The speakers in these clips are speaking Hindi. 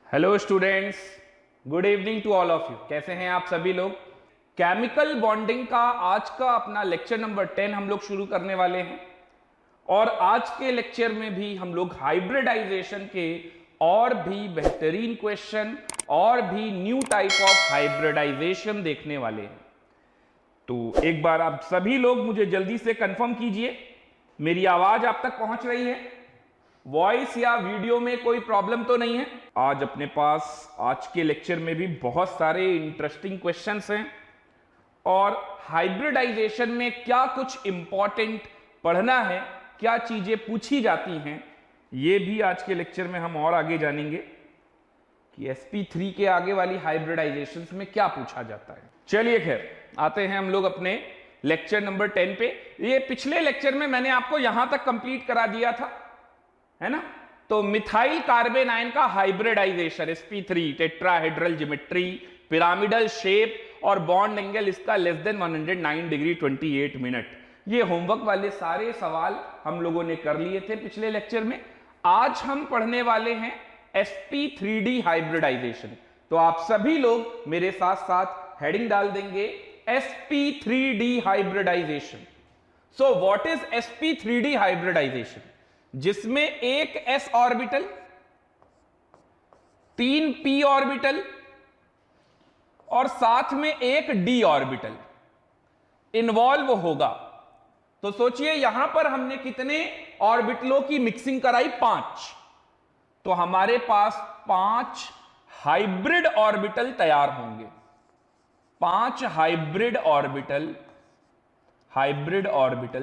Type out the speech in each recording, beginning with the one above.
Hello students, good evening to all of you. कैसे हैं आप सभी लोग? केमिकल बॉन्डिंग का आज का अपना लेक्चर नंबर 10 हम लोग शुरू करने वाले हैं और आज के लेक्चर में भी हम लोग हाइब्रिडाइजेशन के और भी बेहतरीन क्वेश्चन और भी न्यू टाइप ऑफ हाइब्रिडाइजेशन देखने वाले हैं। तो एक बार आप सभी लोग मुझे जल्दी से कंफर्म कीजिए, मेरी आवाज आप तक पहुंच रही है? वॉइस या वीडियो में कोई प्रॉब्लम तो नहीं है? आज अपने पास आज के लेक्चर में भी बहुत सारे इंटरेस्टिंग क्वेश्चंस हैं और हाइब्रिडाइजेशन में क्या कुछ इंपॉर्टेंट पढ़ना है, क्या चीजें पूछी जाती हैं, ये भी आज के लेक्चर में हम और आगे जानेंगे कि sp3 के आगे वाली हाइब्रिडाइजेशन में क्या पूछा जाता है। चलिए खैर आते हैं हम लोग अपने लेक्चर नंबर 10 पे। ये पिछले लेक्चर में मैंने आपको यहां तक कंप्लीट करा दिया था, है ना? तो मिथाइल कार्बेन आयन का hybridization sp3, tetrahedral geometry, pyramidal shape और बॉन्ड एंगल इसका लेस देन 109 डिग्री 28 मिनट। ये होमवर्क वाले सारे सवाल हम लोगों ने कर लिए थे पिछले लेक्चर में। आज हम पढ़ने वाले हैं sp3d हाइब्रिडाइजेशन। तो आप सभी लोग मेरे साथ साथ हेडिंग डाल देंगे sp3d hybridization. So what is sp3d hybridization? जिसमें एक s ऑर्बिटल, 3 p ऑर्बिटल और साथ में एक d ऑर्बिटल इन्वॉल्व होगा। तो सोचिए यहां पर हमने कितने ऑर्बिटलों की मिक्सिंग कराई? 5। तो हमारे पास 5 हाइब्रिड ऑर्बिटल तैयार होंगे। 5 हाइब्रिड ऑर्बिटल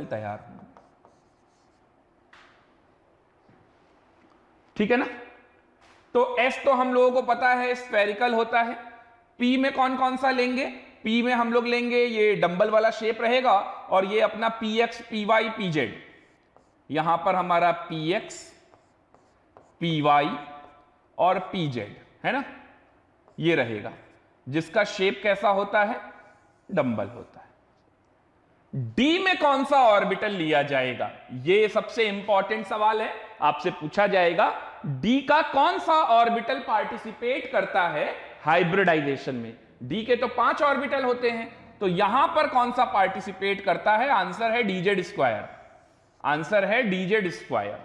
तैयार होंगे। ठीक है ना? तो S तो हम लोगों को पता है स्फेरिकल होता है। P में कौन कौन सा लेंगे? P में हम लोग लेंगे ये डंबल वाला शेप रहेगा और ये अपना px, py, pz। यहां पर हमारा px, py और pz है ना, ये रहेगा, जिसका शेप कैसा होता है? डंबल होता है। D में कौन सा ऑर्बिटल लिया जाएगा? ये सबसे इंपॉर्टेंट सवाल है, आपसे पूछा जाएगा D का कौन सा ऑर्बिटल पार्टिसिपेट करता है हाइब्रिडाइजेशन में? D के तो 5 ऑर्बिटल होते हैं, तो यहां पर कौन सा पार्टिसिपेट करता है? आंसर है dz स्क्वायर। आंसर है dz स्क्वायर।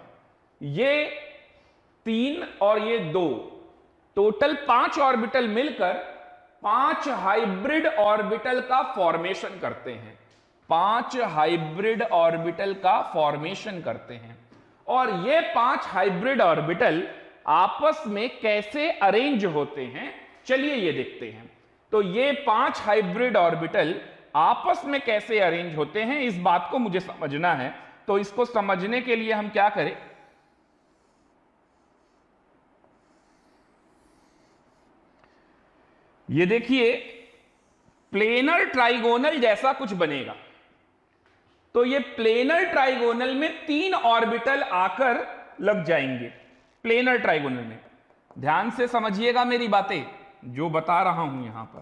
ये 3 और ये 2, टोटल 5 ऑर्बिटल मिलकर 5 हाइब्रिड ऑर्बिटल का फॉर्मेशन करते हैं। 5 हाइब्रिड ऑर्बिटल का फॉर्मेशन करते हैं। और ये 5 हाइब्रिड ऑर्बिटल आपस में कैसे अरेंज होते हैं, चलिए ये देखते हैं। तो ये 5 हाइब्रिड ऑर्बिटल आपस में कैसे अरेंज होते हैं, इस बात को मुझे समझना है। तो इसको समझने के लिए हम क्या करें? ये देखिए, प्लेनर ट्राइगोनल जैसा कुछ बनेगा। तो ये प्लेनर ट्राइगोनल में 3 ऑर्बिटल आकर लग जाएंगे। प्लेनर ट्राइगोनल में ध्यान से समझिएगा मेरी बातें जो बता रहा हूं यहां पर।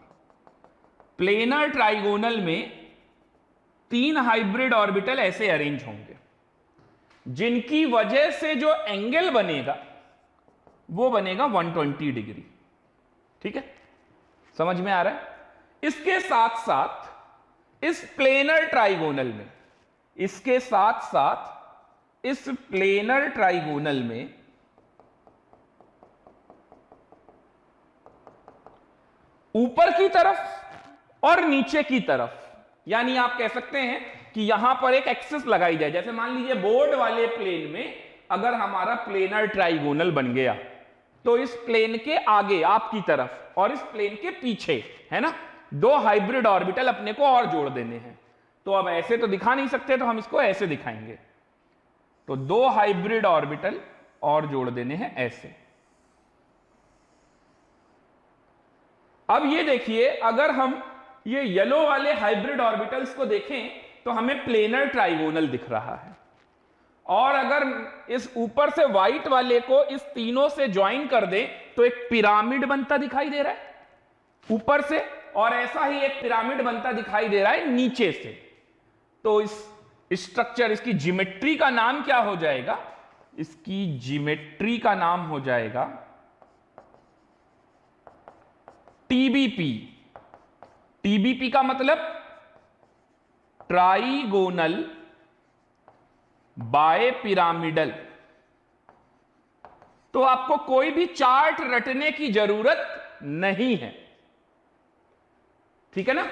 प्लेनर ट्राइगोनल में 3 हाइब्रिड ऑर्बिटल ऐसे अरेंज होंगे, जिनकी वजह से जो एंगल बनेगा वो बनेगा 120 डिग्री। ठीक है, समझ में आ रहा है? इसके साथ साथ इस प्लेनर ट्राइगोनल में, इसके साथ साथ इस प्लेनर ट्राइगोनल में ऊपर की तरफ और नीचे की तरफ, यानी आप कह सकते हैं कि यहां पर एक एक्सिस लगाई जाए। जैसे मान लीजिए बोर्ड वाले प्लेन में अगर हमारा प्लेनर ट्राइगोनल बन गया, तो इस प्लेन के आगे आपकी तरफ और इस प्लेन के पीछे, है ना, 2 हाइब्रिड ऑर्बिटल अपने को और जोड़ देने हैं। तो अब ऐसे तो दिखा नहीं सकते, तो हम इसको ऐसे दिखाएंगे। तो 2 हाइब्रिड ऑर्बिटल और जोड़ देने हैं ऐसे। अब ये देखिए, अगर हम ये येलो वाले हाइब्रिड ऑर्बिटल्स को देखें तो हमें प्लेनर ट्राइगोनल दिख रहा है। और अगर इस ऊपर से व्हाइट वाले को इस तीनों से ज्वाइन कर दें तो एक पिरामिड बनता दिखाई दे रहा है ऊपर से, और ऐसा ही एक पिरामिड बनता दिखाई दे रहा है नीचे से। तो इस स्ट्रक्चर, इसकी ज्योमेट्री का नाम क्या हो जाएगा? इसकी ज्योमेट्री का नाम हो जाएगा टीबीपी। टीबीपी का मतलब ट्राइगोनल बाय पिरामिडल। तो आपको कोई भी चार्ट रटने की जरूरत नहीं है, ठीक है ना?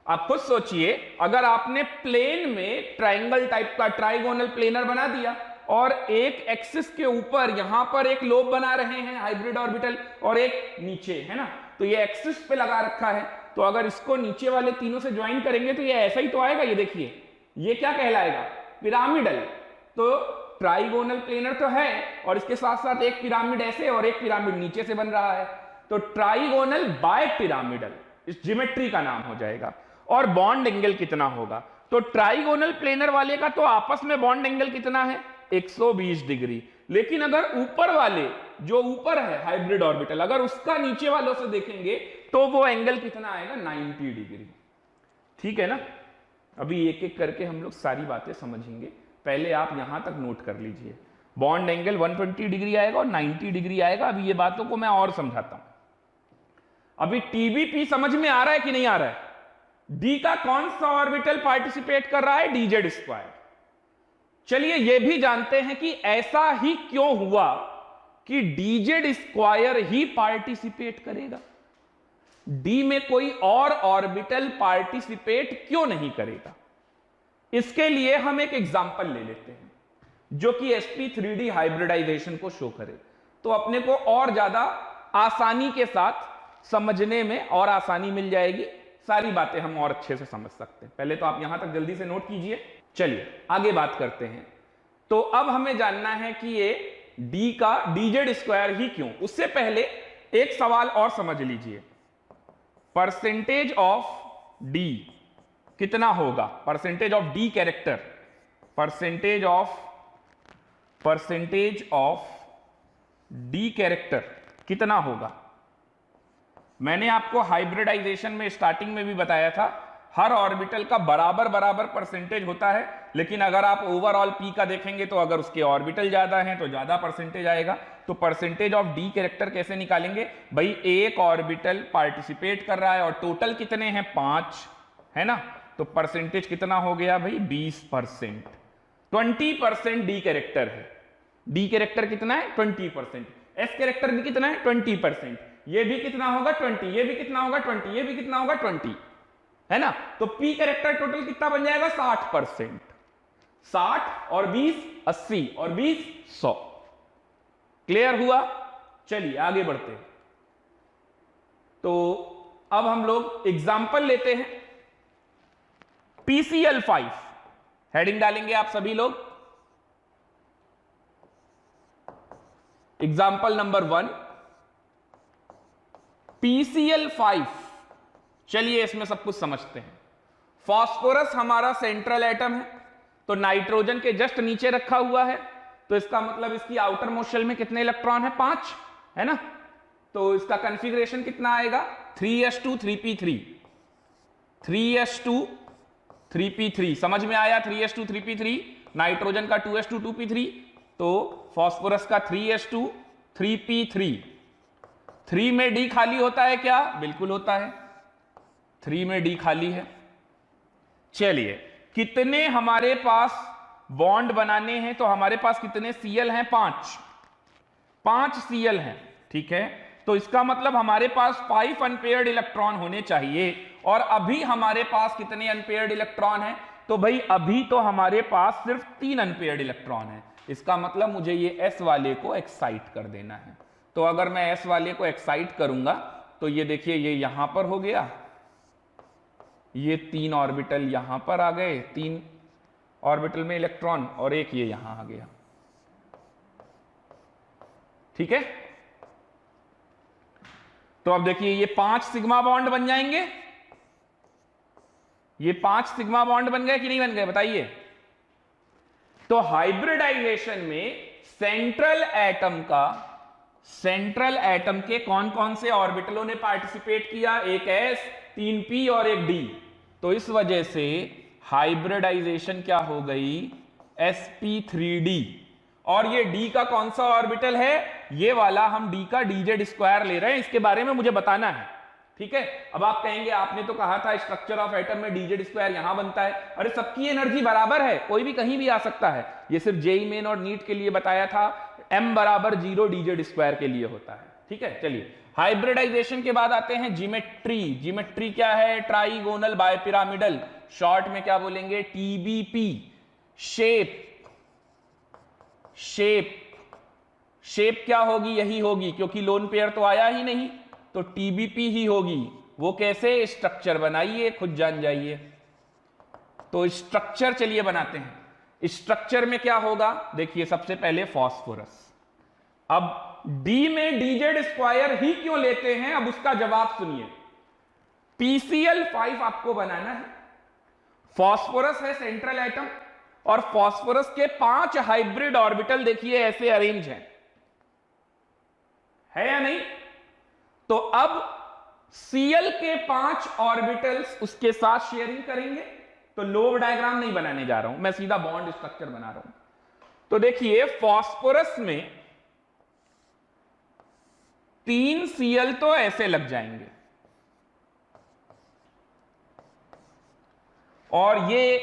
आप खुद सोचिए, अगर आपने प्लेन में ट्रायंगल टाइप का ट्राइगोनल प्लेनर बना दिया और एक एक्सिस के ऊपर यहां पर एक लोब बना रहे हैं हाइब्रिड ऑर्बिटल और एक नीचे, है ना? तो ये एक्सिस पे लगा रखा है, तो अगर इसको नीचे वाले तीनों से ज्वाइन करेंगे तो ये ऐसा ही तो आएगा। ये देखिए, ये क्या कहलाएगा? पिरामिडल। तो ट्राइगोनल प्लेनर तो है और इसके साथ साथ एक पिरामिड ऐसे और एक पिरामिड नीचे से बन रहा है, तो ट्राइगोनल बाय पिरामिडल इस ज्योमेट्री का नाम हो जाएगा। और बॉन्ड एंगल कितना होगा? तो ट्राइगोनल प्लेनर वाले का तो आपस में बॉन्ड एंगल कितना है? 120 डिग्री। लेकिन अगर ऊपर वाले, जो ऊपर है हाइब्रिड ऑर्बिटल, अगर उसका नीचे वालों से देखेंगे तो वो एंगल कितना आएगा? 90 डिग्री। ठीक है ना? अभी एक एक करके हम लोग सारी बातें समझेंगे, पहले आप यहां तक नोट कर लीजिए। बॉन्ड एंगल 120 डिग्री आएगा और 90 डिग्री आएगा। अभी ये बातों को मैं और समझाता हूं। अभी टीबीपी समझ में आ रहा है कि नहीं आ रहा है? डी का कौन सा ऑर्बिटल पार्टिसिपेट कर रहा है? DZ square. चलिए ये भी जानते हैं कि ऐसा ही क्यों हुआ कि डीजेड स्क्वायर ही पार्टिसिपेट करेगा, डी में कोई और ऑर्बिटल पार्टिसिपेट क्यों नहीं करेगा। इसके लिए हम एक एग्जांपल ले लेते हैं जो कि sp3d हाइब्रिडाइजेशन को शो करे, तो अपने को और ज्यादा आसानी के साथ समझने में और आसानी मिल जाएगी, सारी बातें हम और अच्छे से समझ सकते हैं। पहले तो आप यहां तक जल्दी से नोट कीजिए। चलिए आगे बात करते हैं। तो अब हमें जानना है कि ये डी का डीजेड स्क्वायर ही क्यों। उससे पहले एक सवाल और समझ लीजिए, परसेंटेज ऑफ डी कितना होगा? Percentage of D character, percentage of D character कितना होगा? मैंने आपको हाइब्रिडाइजेशन में स्टार्टिंग में भी बताया था, हर ऑर्बिटल का बराबर बराबर परसेंटेज होता है, लेकिन अगर आप ओवरऑल पी का देखेंगे तो अगर उसके ऑर्बिटल ज्यादा हैं तो ज्यादा परसेंटेज आएगा। तो परसेंटेज ऑफ डी कैरेक्टर कैसे निकालेंगे? भाई एक ऑर्बिटल पार्टिसिपेट कर रहा है और टोटल कितने हैं? 5, है ना? तो परसेंटेज कितना हो गया भाई? 20%। 20% डी कैरेक्टर है। डी कैरेक्टर कितना है? 20%। एस कैरेक्टर भी कितना है? 20%। ये भी कितना होगा? 20। ये भी कितना होगा? 20। ये भी कितना होगा? 20, है ना? तो पी कैरेक्टर टोटल कितना बन जाएगा? 60%। 60 और 20 80 और 20 100। क्लियर हुआ? चलिए आगे बढ़ते हैं। तो अब हम लोग एग्जाम्पल लेते हैं। PCl5 हेडिंग डालेंगे आप सभी लोग। Example number 1 PCl5। चलिए इसमें सब कुछ समझते हैं। फास्फोरस हमारा सेंट्रल एटम है, तो नाइट्रोजन के जस्ट नीचे रखा हुआ है, तो इसका मतलब इसकी आउटर मोस्ट शेल में कितने इलेक्ट्रॉन है? 5, है ना? तो इसका कॉन्फ़िगरेशन कितना आएगा? 3s2 3p3। 3s2 3p3 समझ में आया? 3s2 3p3, नाइट्रोजन का 2s2 2p3, तो फास्फोरस का 3s2 3p3। 3 में डी खाली होता है क्या? बिल्कुल होता है, 3 में डी खाली है। चलिए कितने हमारे पास बॉन्ड बनाने हैं? तो हमारे पास कितने Cl हैं? 5 Cl हैं, ठीक है? तो इसका मतलब हमारे पास 5 अनपेयर्ड इलेक्ट्रॉन होने चाहिए। और अभी हमारे पास कितने अनपेयर्ड इलेक्ट्रॉन हैं? तो भाई अभी तो हमारे पास सिर्फ 3 अनपेयर्ड इलेक्ट्रॉन हैं। इसका मतलब मुझे ये S वाले को एक्साइट कर देना है। तो अगर मैं S वाले को एक्साइट करूंगा तो ये देखिए, ये यहां पर हो गया, ये 3 ऑर्बिटल यहां पर आ गए, 3 ऑर्बिटल में इलेक्ट्रॉन, और एक ये यहां आ गया, ठीक है? तो अब देखिए ये 5 सिग्मा बॉन्ड बन जाएंगे। ये 5 सिग्मा बॉन्ड बन गए कि नहीं बन गए? बताइए। तो हाइब्रिडाइजेशन में सेंट्रल एटम के कौन कौन से ऑर्बिटलों ने पार्टिसिपेट किया? एक S, 3p और एक D। तो इस वजह से हाइब्रिडाइजेशन क्या हो गई, sp3d। और ये d का कौन सा ऑर्बिटल है, ये वाला, हम d का dz स्क्वायर ले रहे हैं, इसके बारे में मुझे बताना है, ठीक है। अब आप कहेंगे आपने तो कहा था स्ट्रक्चर ऑफ एटम में dz स्क्वायर यहां बनता है। अरे सबकी एनर्जी बराबर है, कोई भी कहीं भी आ सकता है, ये सिर्फ जेई मेन और नीट के लिए बताया था, m बराबर 0 dz स्क्वायर के लिए होता है, ठीक है। चलिए हाइब्रिडाइजेशन के बाद आते हैं जिमेट्री। जिमेट्री क्या है, ट्राइगोनल बायपिरामिडल, शॉर्ट में क्या बोलेंगे, टीबीपी। शेप, शेप, शेप क्या होगी, यही होगी, क्योंकि लोन पेयर तो आया ही नहीं, तो टीबीपी ही होगी। वो कैसे, स्ट्रक्चर बनाइए, खुद जान जाइए। तो स्ट्रक्चर चलिए बनाते हैं। स्ट्रक्चर में क्या होगा, देखिए सबसे पहले फास्फोरस। अब D में dz स्क्वायर ही क्यों लेते हैं, अब उसका जवाब सुनिए। PCl5 आपको बनाना है, फास्फोरस है सेंट्रल एटम, और फास्फोरस के 5 हाइब्रिड ऑर्बिटल देखिए ऐसे अरेंज हैं, है या नहीं। तो अब Cl के 5 ऑर्बिटल्स उसके साथ शेयरिंग करेंगे, तो लोब डायग्राम नहीं बनाने जा रहा हूं मैं, सीधा बॉन्ड स्ट्रक्चर बना रहा हूं। तो देखिए फास्फोरस में 3 Cl तो ऐसे लग जाएंगे, और ये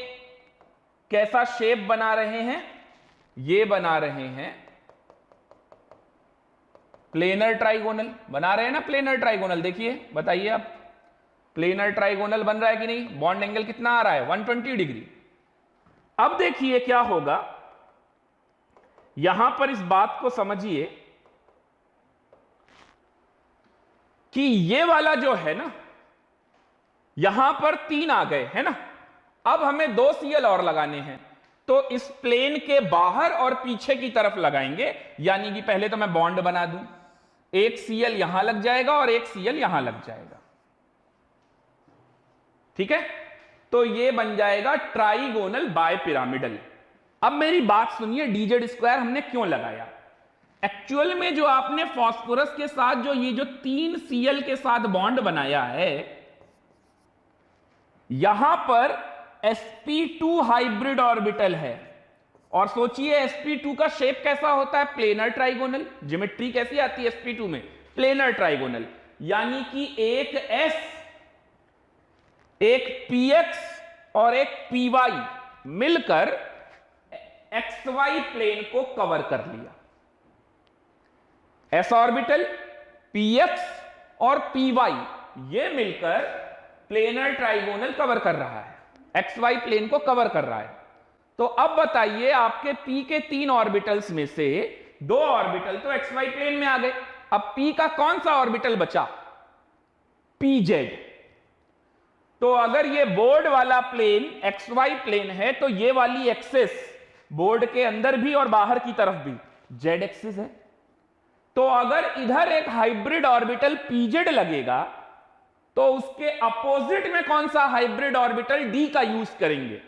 कैसा शेप बना रहे हैं, ये बना रहे हैं प्लेनर ट्राइगोनल, बना रहे हैं ना प्लेनर ट्राइगोनल। देखिए बताइए आप, प्लेनर ट्राइगोनल बन रहा है कि नहीं, बॉन्ड एंगल कितना आ रहा है, 120 डिग्री। अब देखिए क्या होगा, यहां पर इस बात को समझिए कि ये वाला जो है ना, यहां पर 3 आ गए है ना, अब हमें 2 Cl और लगाने हैं, तो इस प्लेन के बाहर और पीछे की तरफ लगाएंगे, यानी कि पहले तो मैं बॉन्ड बना दूं, एक Cl यहां लग जाएगा और एक Cl यहां लग जाएगा, ठीक है। तो ये बन जाएगा ट्राइगोनल बायपिरामिडल। अब मेरी बात सुनिए, dz स्क्वायर हमने क्यों लगाया। एक्चुअल में जो आपने फास्फोरस के साथ जो ये जो 3 Cl के साथ बॉन्ड बनाया है, यहां पर sp2 हाइब्रिड ऑर्बिटल है, और सोचिए sp2 का शेप कैसा होता है, प्लेनर ट्राइगोनल। ज्योमेट्री कैसी आती है sp2 में, प्लेनर ट्राइगोनल, यानी कि एक s, एक px और एक py मिलकर xy प्लेन को कवर कर लिया। s ऑर्बिटल, px और py ये मिलकर प्लेनर ट्राइगोनल कवर कर रहा है, xy प्लेन को कवर कर रहा है। तो अब बताइए, आपके p के 3 ऑर्बिटल्स में से 2 ऑर्बिटल तो xy प्लेन में आ गए, अब p का कौन सा ऑर्बिटल बचा, pz। तो अगर ये बोर्ड वाला प्लेन xy प्लेन है, तो ये वाली एक्सिस बोर्ड के अंदर भी और बाहर की तरफ भी z एक्सिस है। तो अगर इधर एक हाइब्रिड ऑर्बिटल pz लगेगा, तो उसके अपोजिट में कौन सा हाइब्रिड ऑर्बिटल d का यूज करेंगे,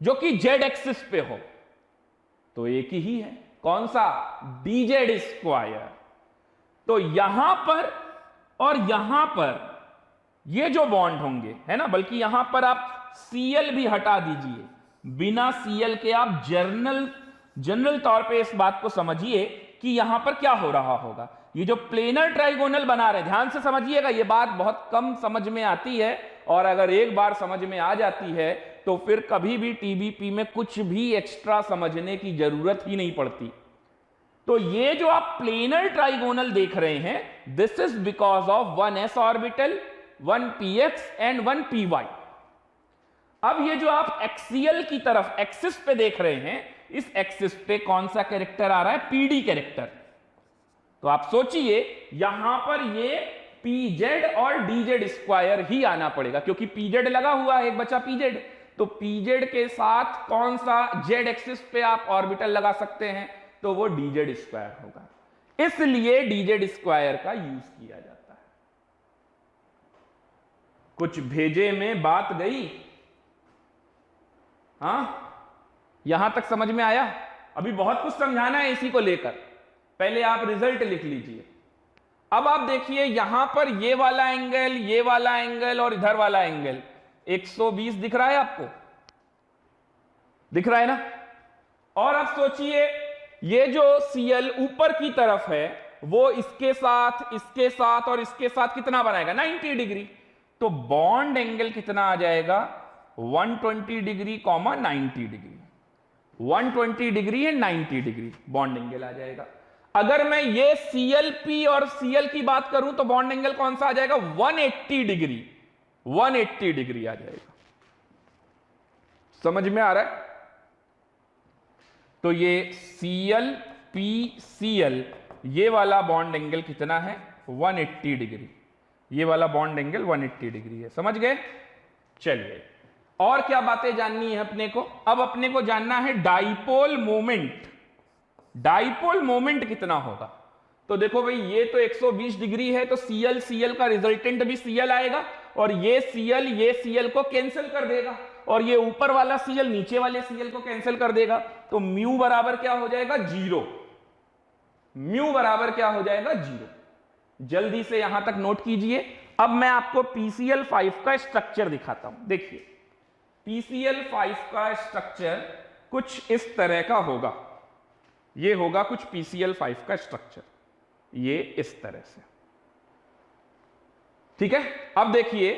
जो कि z एक्सिस पे हो। तो एक ही है, कौन सा, dz स्क्वायर। तो यहां पर और यहां पर ये जो बॉन्ड होंगे, है ना, बल्कि यहां पर आप Cl भी हटा दीजिए, बिना Cl के आप जनरल तौर पे इस बात को समझिए कि यहां पर क्या हो रहा होगा। ये जो प्लेनर ट्राइगोनल बना रहे, ध्यान से समझिएगा, ये बात बहुत कम समझ में आती है, और अगर एक बार समझ में आ जाती है तो फिर कभी भी टीबीपी में कुछ भी एक्स्ट्रा समझने की जरूरत ही नहीं पड़ती। तो ये जो आप प्लेनर ट्राइगोनल देख रहे हैं, this is because of 1 s orbital, 1 px and 1 py। अब ये जो आप एक्सियल की तरफ एक्सिस पे देख रहे हैं, इस एक्सिस पे कौन सा कैरेक्टर आ रहा है, pd कैरेक्टर। तो आप सोचिए यहां पर ये pz और dz स्क्वायर ही आना पड़ेगा, क्योंकि pz लगा हुआ है, एक बचा pz। तो pz के साथ कौन सा z एक्सिस पे आप ऑर्बिटल लगा सकते हैं, तो वो dz स्क्वायर होगा, इसलिए dz स्क्वायर का यूज किया जाता है। कुछ भेजे में बात गई, हां, यहां तक समझ में आया। अभी बहुत कुछ समझाना है इसी को लेकर, पहले आप रिजल्ट लिख लीजिए। अब आप देखिए यहां पर ये वाला एंगल, ये वाला एंगल और इधर वाला एंगल 120 दिख रहा है आपको, दिख रहा है ना। और अब सोचिए ये जो Cl ऊपर की तरफ है वो इसके साथ और इसके साथ कितना बनाएगा 90 डिग्री। तो बॉन्ड एंगल कितना आ जाएगा 120 degree, 90 degree, 120 degree and 90 degree bond angle आ जाएगा। अगर मैं ये ClP और Cl की बात करूं तो बॉन्ड एंगल कौन सा आ जाएगा 180 डिग्री, 180 डिग्री आ जाएगा। समझ में आ रहा है। तो ये ClPCl ये वाला बॉन्ड एंगल कितना है 180 डिग्री, ये वाला बॉन्ड एंगल 180 डिग्री है। समझ गए। चलिए और क्या बातें जाननी है अपने को। अब अपने को जानना है डाइपोल मोमेंट। डाइपोल मोमेंट कितना होगा। तो देखो भाई ये तो 120 डिग्री है तो Cl का रिजल्टेंट भी Cl आएगा और ये Cl को कैंसिल कर देगा और ये ऊपर वाला Cl नीचे वाले Cl को कैंसिल कर देगा। तो म्यू बराबर क्या हो जाएगा 0, म्यू बराबर क्या हो जाएगा 0। जल्दी से यहां तक नोट कीजिए। अब मैं आपको PCl5 का स्ट्रक्चर दिखाता हूं। देखिए PCl5 का स्ट्रक्चर कुछ इस तरह का होगा। ये होगा कुछ PCl5 का स्ट्रक्चर, ये इस तरह से। ठीक है। अब देखिए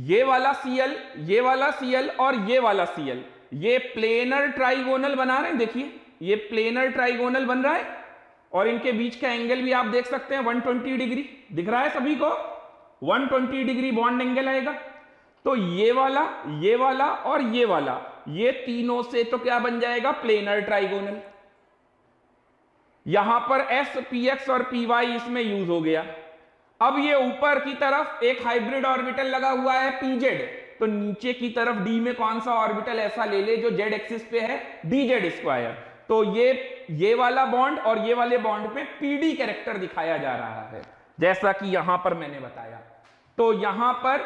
ये वाला Cl, ये वाला Cl और ये वाला Cl ये प्लेनर ट्राइगोनल बना रहे हैं। देखिए ये प्लेनर ट्राइगोनल बन रहा है और इनके बीच का एंगल भी आप देख सकते हैं 120 डिग्री। दिख रहा है सभी को 120 डिग्री बॉन्ड एंगल आएगा। तो ये वाला और ये वाला ये तीनों से तो क्या बन जाएगा प्लेनर ट्राइगोनल। यहां पर S, Px और Py इसमें यूज हो गया। अब ये ऊपर की तरफ एक हाइब्रिड ऑर्बिटल लगा हुआ है Pz, तो नीचे की तरफ D में कौन सा ऑर्बिटल ऐसा ले ले जो Z एक्सिस पे है dz²। तो ये वाला बॉन्ड और ये वाले बॉन्ड पे PD कैरेक्टर दिखाया जा रहा है जैसा कि यहां पर मैंने बताया। तो यहां पर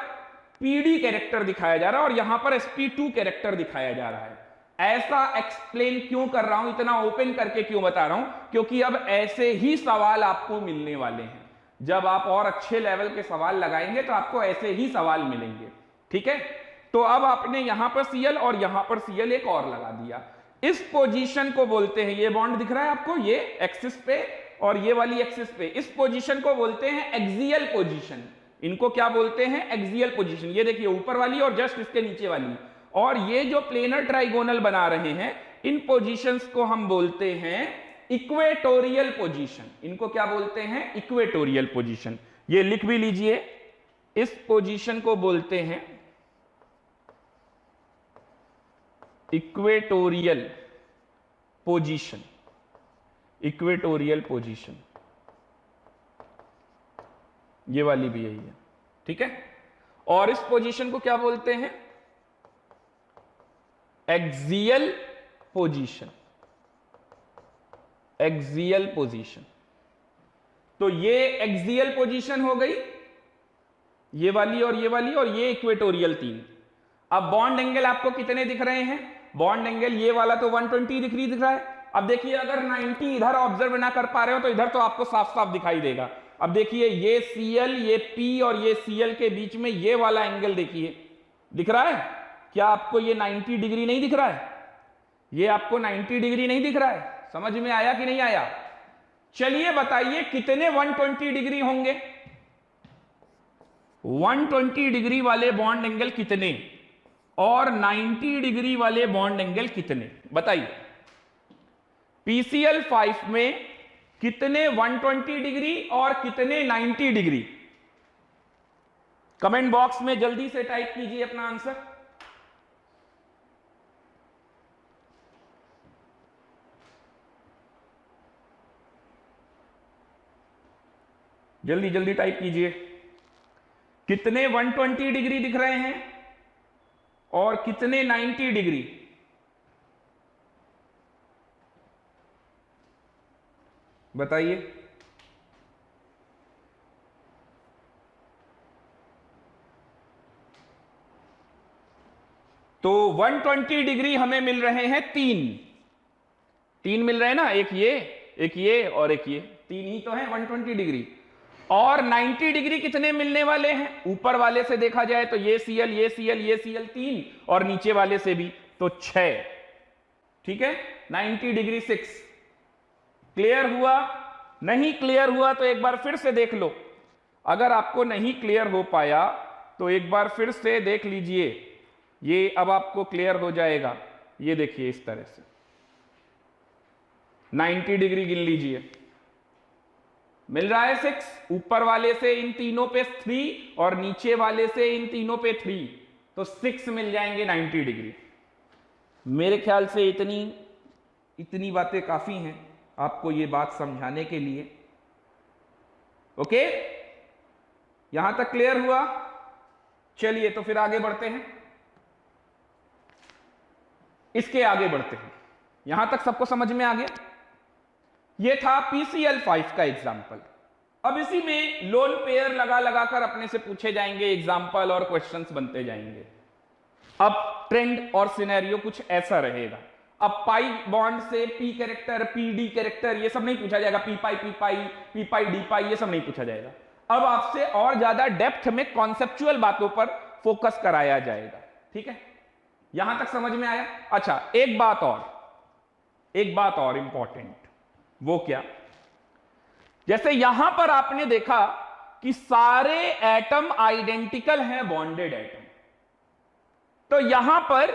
PD कैरेक्टर दिखाया जा रहा है और यहां पर sp2 कैरेक्टर दिखाया जा रहा है। ऐसा एक्सप्लेन क्यों कर रहा हूं, इतना ओपन करके क्यों बता रहा हूं, क्योंकि अब ऐसे ही सवाल आपको मिलने वाले हैं। जब आप और अच्छे लेवल के सवाल लगाएंगे तो आपको ऐसे ही सवाल मिलेंगे। ठीक है। तो अब आपने यहां पर Cl और यहां पर Cl एक और लगा दिया। इस पोजीशन को बोलते हैं, ये बॉन्ड दिख रहा है आपको ये एक्सिस पे और ये वाली एक्सिस पे, इस पोजीशन को बोलते हैं एक्सियल पोजीशन। इनको क्या बोलते हैं एक्सियल पोजीशन। ये देखिए ऊपर वाली और जस्ट इसके नीचे वाली। और ये जो प्लेनर ट्राइगोनल बना रहे हैं इन पोजीशंस को हम बोलते हैं इक्वेटोरियल पोजीशन। इनको क्या बोलते हैं इक्वेटोरियल पोजीशन। ये लिख भी लीजिए, इस पोजीशन को बोलते हैं इक्वेटोरियल पोजीशन। इक्वेटोरियल पोजीशन ये वाली भी यही है। ठीक है। और इस पोजीशन को क्या बोलते हैं एक्सियल पोजीशन। Axial position. तो ये एक्सियल पोजीशन हो गई, ये वाली और ये इक्वेटोरियल तीन। अब बॉन्ड एंगल आपको कितने दिख रहे हैं, बॉन्ड एंगल ये वाला तो 120 डिग्री दिख रहा है। अब देखिए अगर 90 इधर ऑब्जर्व ना कर पा रहे हो तो इधर तो आपको साफ साफ दिखाई देगा। अब देखिए ये Cl, ये P और ये Cl के बीच में ये वाला एंगल देखिए, दिख रहा है क्या आपको? ये 90 डिग्री नहीं दिख रहा है? ये आपको 90 डिग्री नहीं दिख रहा है? समझ में आया कि नहीं आया? चलिए बताइए कितने 120 डिग्री होंगे? 120 डिग्री वाले बॉन्ड एंगल कितने और 90 डिग्री वाले बॉन्ड एंगल कितने बताइए। PCl5 में कितने 120 डिग्री और कितने 90 डिग्री? कमेंट बॉक्स में जल्दी से टाइप कीजिए अपना आंसर। जल्दी जल्दी टाइप कीजिए। कितने 120 डिग्री दिख रहे हैं और कितने 90 डिग्री? बताइए। तो 120 डिग्री हमें मिल रहे हैं तीन मिल रहे हैं ना, एक ये और एक ये, तीन ही तो है 120 डिग्री। और 90 डिग्री कितने मिलने वाले हैं? ऊपर वाले से देखा जाए तो ये Cl, ये Cl, ये Cl 3 और नीचे वाले से भी तो 6। ठीक है, 90 डिग्री 6। क्लियर हुआ? नहीं क्लियर हुआ तो एक बार फिर से देख लो। अगर आपको नहीं क्लियर हो पाया तो एक बार फिर से देख लीजिए, ये अब आपको क्लियर हो जाएगा। ये देखिए इस तरह से 90 डिग्री गिन लीजिए, मिल रहा है 6। ऊपर वाले से इन तीनों पे 3 और नीचे वाले से इन तीनों पे 3, तो 6 मिल जाएंगे 90 डिग्री। मेरे ख्याल से इतनी बातें काफी हैं आपको ये बात समझाने के लिए। ओके, यहां तक क्लियर हुआ? चलिए तो फिर आगे बढ़ते हैं, इसके आगे बढ़ते हैं। यहां तक सबको समझ में आ गया? ये था PCL5 का एग्जाम्पल। अब इसी में लोन पेयर लगा लगा कर अपने से पूछे जाएंगे एग्जाम्पल और क्वेश्चंस बनते जाएंगे। अब ट्रेंड और सिनेरियो कुछ ऐसा रहेगा। अब पाई बॉन्ड से P character, P D character, ये सब नहीं पूछा जाएगा। पी पाई डी पाई ये सब नहीं पूछा जाएगा। अब आपसे और ज्यादा डेप्थ में कॉन्सेप्चुअल बातों पर फोकस कराया जाएगा। ठीक है, यहां तक समझ में आया? अच्छा, एक बात और इंपॉर्टेंट, वो क्या? जैसे यहां पर आपने देखा कि सारे एटम आइडेंटिकल हैं, बॉन्डेड एटम, तो यहां पर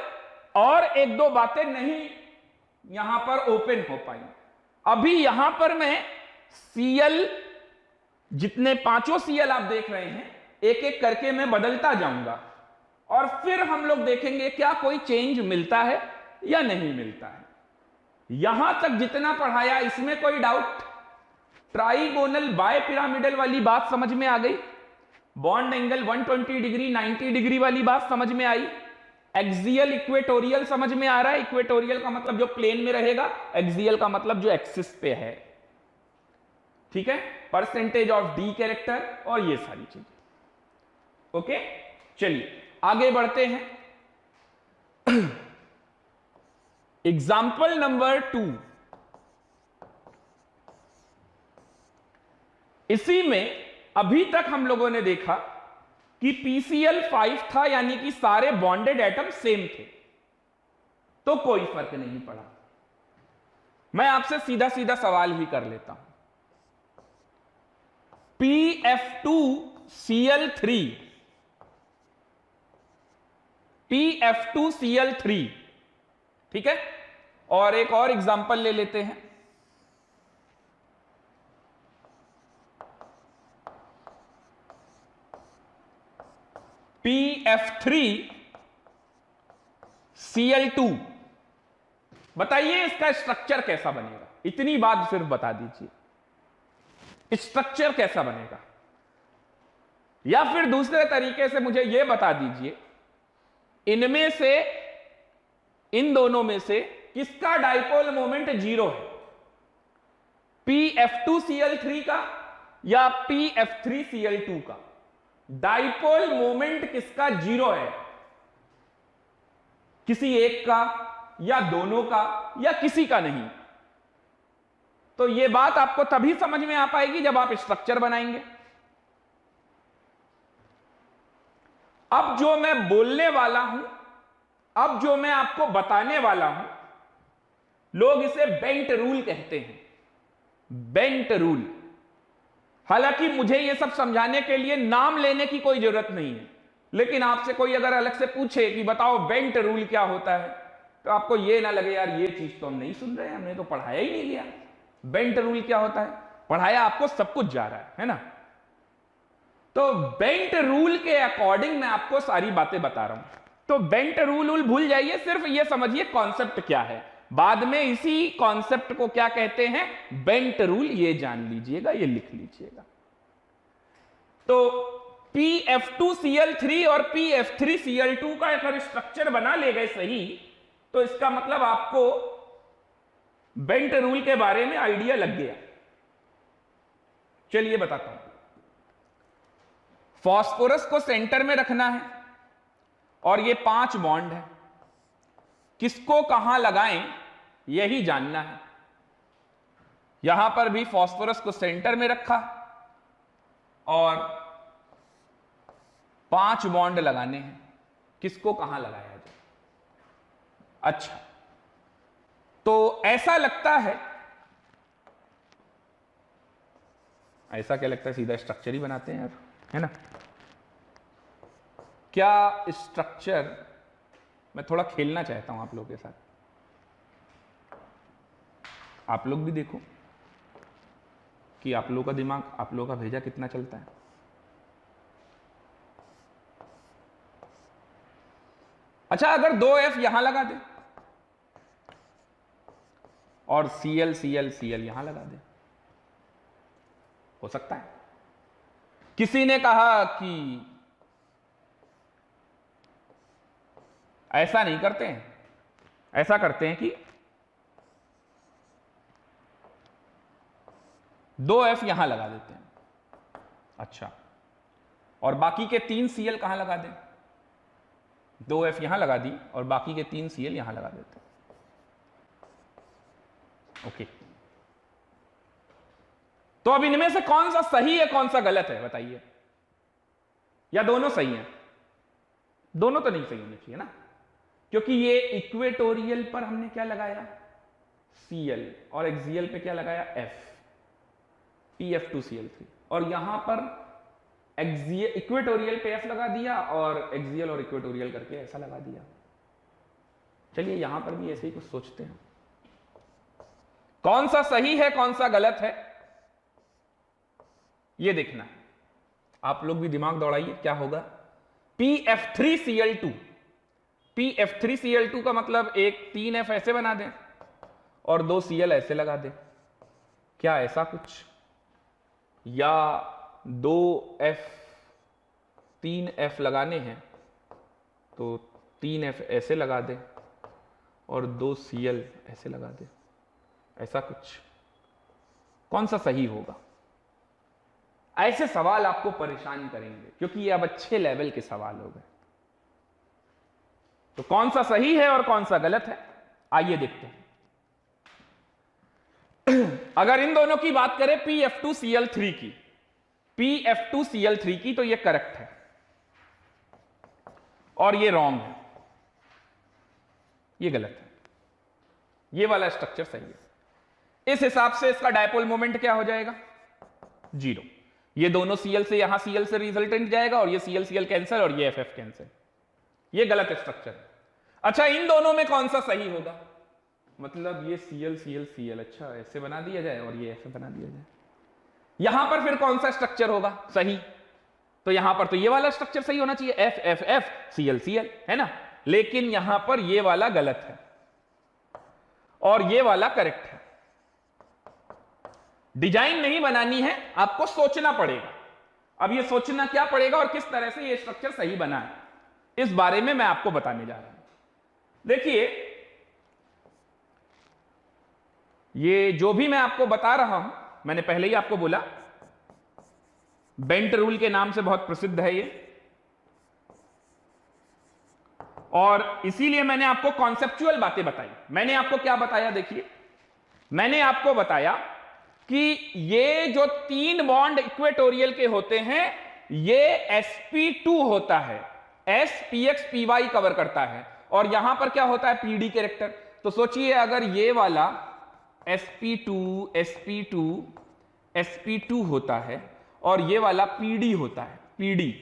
और एक दो बातें नहीं यहां पर ओपन हो पाई। अभी यहां पर मैं Cl, जितने पांचों Cl आप देख रहे हैं, एक एक करके मैं बदलता जाऊंगा और फिर हम लोग देखेंगे क्या कोई चेंज मिलता है या नहीं मिलता है। यहां तक जितना पढ़ाया इसमें कोई डाउट? ट्राइगोनल बाय पिरामिडल वाली बात समझ में आ गई? बॉन्ड एंगल 120 डिग्री 90 डिग्री वाली बात समझ में आई? एक्सियल इक्वेटोरियल समझ में आ रहा है? इक्वेटोरियल का मतलब जो प्लेन में रहेगा, एक्सियल का मतलब जो एक्सिस पे है। ठीक है, परसेंटेज ऑफ डी कैरेक्टर और ये सारी चीजें। ओके, चलिए आगे बढ़ते हैं। Example number 2। इसी में अभी तक हम लोगों ने देखा कि PCl5 था, यानी कि सारे बॉन्डेड एटम सेम थे, तो कोई फर्क नहीं पड़ा। मैं आपसे सीधा सीधा सवाल ही कर लेता हूं। PF2Cl3, ठीक है, और एक और एग्जांपल ले लेते हैं। PF3Cl2, बताइए इसका स्ट्रक्चर कैसा बनेगा? इतनी बात सिर्फ बता दीजिए, स्ट्रक्चर कैसा बनेगा। या फिर दूसरे तरीके से मुझे यह बता दीजिए, इनमें से, इन दोनों में से किसका डाइपोल मोमेंट 0 है? PF2Cl3 का या PF3Cl2 का? डाइपोल मोमेंट किसका 0 है? किसी एक का या दोनों का या किसी का नहीं? तो यह बात आपको तभी समझ में आ पाएगी जब आप स्ट्रक्चर बनाएंगे। अब जो मैं बोलने वाला हूं, अब जो मैं आपको बताने वाला हूं, लोग इसे बेंट रूल कहते हैं। Bent rule. हालांकि मुझे यह सब समझाने के लिए नाम लेने की कोई जरूरत नहीं है, लेकिन आपसे कोई अगर अलग से पूछे कि बताओ बेंट रूल क्या होता है, तो आपको यह ना लगे यार ये चीज तो हम नहीं सुन रहे हैं, हमने तो पढ़ाया ही नहीं गया। बेंट रूल क्या होता है? पढ़ाया आपको सब कुछ जा रहा है ना? तो बेंट रूल के अकॉर्डिंग मैं आपको सारी बातें बता रहा हूं। तो बेंट रूल भूल जाइए, सिर्फ ये समझिए कॉन्सेप्ट क्या है। बाद में इसी कॉन्सेप्ट को क्या कहते हैं? बेंट रूल, ये जान लीजिएगा, ये लिख लीजिएगा। तो PF2Cl3 और PF3Cl2 का अगर स्ट्रक्चर बना ले गए सही, तो इसका मतलब आपको बेंट रूल के बारे में आइडिया लग गया। चलिए बताता हूं। फास्फोरस को सेंटर में रखना है और ये 5 बॉन्ड है, किसको कहां लगाएं यही जानना है। यहां पर भी फास्फोरस को सेंटर में रखा और 5 बॉन्ड लगाने हैं, किसको कहां लगाया जाए। अच्छा, तो ऐसा लगता है, ऐसा क्या लगता है, सीधा स्ट्रक्चर ही बनाते हैं यार, है ना। क्या स्ट्रक्चर, मैं थोड़ा खेलना चाहता हूं आप लोगों के साथ, आप लोग भी देखो कि आप लोगों का दिमाग, आप लोगों का भेजा कितना चलता है। अच्छा, अगर 2F यहां लगा दे और Cl Cl Cl यहां लगा दे, हो सकता है। किसी ने कहा कि ऐसा नहीं करते हैं, ऐसा करते हैं कि 2F यहां लगा देते हैं। अच्छा, और बाकी के 3 Cl कहां लगा दें? 2F यहां लगा दी और बाकी के 3 Cl यहां लगा देते हैं। ओके, तो अब इनमें से कौन सा सही है कौन सा गलत है बताइए, या दोनों सही हैं? दोनों तो नहीं सही होने चाहिए ना, क्योंकि ये इक्वेटोरियल पर हमने क्या लगाया, Cl, और एक्सियल पे क्या लगाया, F, PF2Cl3, और यहां पर इक्वेटोरियल पे F लगा दिया और एक्सियल और इक्वेटोरियल करके ऐसा लगा दिया। चलिए यहां पर भी ऐसे ही कुछ सोचते हैं, कौन सा सही है कौन सा गलत है ये देखना है। आप लोग भी दिमाग दौड़ाइए, क्या होगा, PF3Cl2, PF3Cl2 का मतलब एक 3F ऐसे बना दें और 2 Cl ऐसे लगा दें, क्या ऐसा कुछ, या 2F 3F लगाने हैं तो 3F ऐसे लगा दें और 2 Cl ऐसे लगा दें, ऐसा कुछ, कौन सा सही होगा? ऐसे सवाल आपको परेशान करेंगे क्योंकि ये अब अच्छे लेवल के सवाल हो गए। तो कौन सा सही है और कौन सा गलत है, आइए देखते हैं। अगर इन दोनों की बात करें PF2Cl3 की, PF2Cl3 की, तो ये करेक्ट है और ये रॉन्ग है, ये गलत है, ये वाला स्ट्रक्चर सही है। इस हिसाब से इसका डायपोल मोमेंट क्या हो जाएगा, 0। ये दोनों Cl से यहां Cl से रिजल्टेंट जाएगा और ये Cl Cl कैंसिल और ये FF कैंसिल, ये गलत स्ट्रक्चर है। अच्छा, इन दोनों में कौन सा सही होगा, मतलब ये Cl Cl Cl, अच्छा ऐसे बना दिया जाए और ये ऐसे बना दिया जाए, यहां पर फिर कौन सा स्ट्रक्चर होगा सही, तो यहां पर तो ये वाला स्ट्रक्चर सही होना चाहिए, F F F Cl Cl, है ना, लेकिन यहां पर ये वाला गलत है और ये वाला करेक्ट है। डिजाइन नहीं बनानी है, आपको सोचना पड़ेगा। अब ये सोचना क्या पड़ेगा और किस तरह से ये स्ट्रक्चर सही बना है, इस बारे में मैं आपको बताने जा रहा हूं। देखिए, ये जो भी मैं आपको बता रहा हूं, मैंने पहले ही आपको बोला बेंट रूल के नाम से बहुत प्रसिद्ध है ये, और इसीलिए मैंने आपको कॉन्सेप्चुअल बातें बताई। मैंने आपको क्या बताया, देखिए, मैंने आपको बताया कि ये जो 3 बॉन्ड इक्वेटोरियल के होते हैं, ये sp2 होता है, s px py कवर करता है, और यहां पर क्या होता है, pd कैरेक्टर। तो सोचिए, अगर ये वाला sp2 sp2 sp2 होता है और ये वाला pd होता है, pd,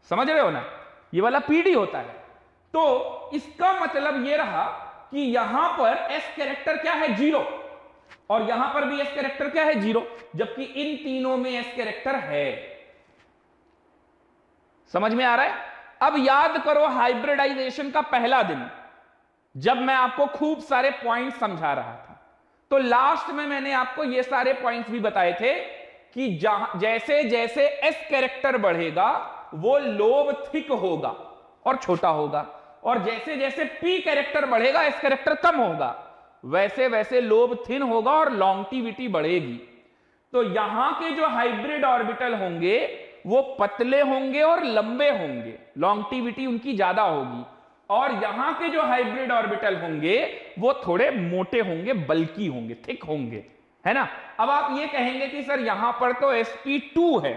समझ रहे हो ना, ये वाला pd होता है, तो इसका मतलब ये रहा कि यहां पर s कैरेक्टर क्या है, 0, और यहां पर भी s कैरेक्टर क्या है, 0, जबकि इन तीनों में s कैरेक्टर है। समझ में आ रहा है? अब याद करो हाइब्रिडाइजेशन का पहला दिन, जब मैं आपको खूब सारे पॉइंट्स समझा रहा था, तो लास्ट में मैंने आपको ये सारे पॉइंट्स भी बताए थे कि जैसे जैसे s कैरेक्टर बढ़ेगा वो लोब थिक होगा और छोटा होगा, और जैसे जैसे p कैरेक्टर बढ़ेगा s कैरेक्टर कम होगा, वैसे वैसे लोब थिन होगा और लॉन्गिविटी बढ़ेगी। तो यहां के जो हाइब्रिड ऑर्बिटल होंगे वो पतले होंगे और लंबे होंगे, लॉन्गिविटी उनकी ज्यादा होगी, और यहां के जो हाइब्रिड ऑर्बिटल होंगे वो थोड़े मोटे होंगे, बल्की होंगे, थिक होंगे, है ना। अब आप ये कहेंगे कि सर यहां पर तो sp2 है,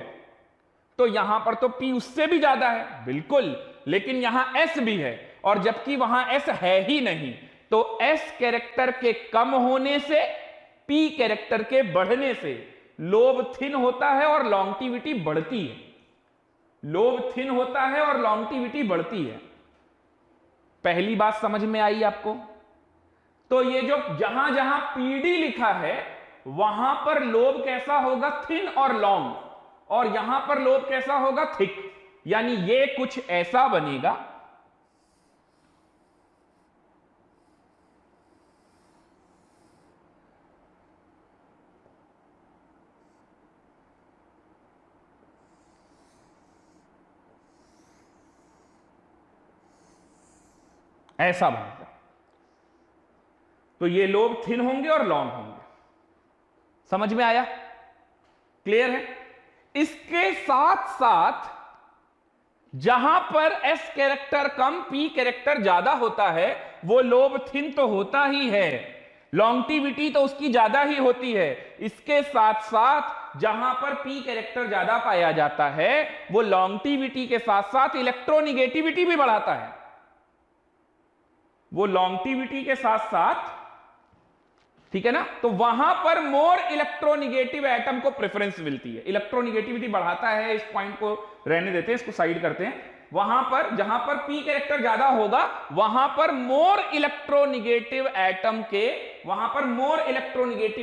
तो यहां पर तो p उससे भी ज्यादा है, बिल्कुल, लेकिन यहां s भी है, और जबकि वहां s है ही नहीं, तो एस कैरेक्टर के कम होने से, पी कैरेक्टर के बढ़ने से लोब थिन होता है और लॉन्गिविटी बढ़ती है। लोब थिन होता है और लॉन्गिविटी बढ़ती है। पहली बात समझ में आई आपको? तो ये जो जहां जहां पीडी लिखा है वहां पर लोब कैसा होगा? थिन और लॉन्ग, और यहां पर लोब कैसा होगा? थिक। यानी ये कुछ ऐसा बनेगा, ऐसा बनेगा। तो ये लोब थिन होंगे और लॉन्ग होंगे। समझ में आया? क्लियर है? इसके साथ साथ जहां पर एस कैरेक्टर कम, पी कैरेक्टर ज्यादा होता है, वो लोब थिन तो होता ही है, लॉन्गिविटी तो उसकी ज्यादा ही होती है। इसके साथ साथ जहां पर पी कैरेक्टर ज्यादा पाया जाता है, वो लॉन्गिविटी के साथ साथ इलेक्ट्रोनिगेटिविटी भी बढ़ाता है। वो लॉन्गिविटी के साथ साथ, ठीक है ना, तो वहां पर मोर इलेक्ट्रोनिगेटिव एटम को प्रेफरेंस मिलती है। इलेक्ट्रोनिगेटिविटी बढ़ाता है, इस पॉइंट को रहने देते हैं, इसको साइड करते हैं। वहां पर जहां पर पी कैरेक्टर ज्यादा होगा, वहां पर मोर इलेक्ट्रोनिगेटिव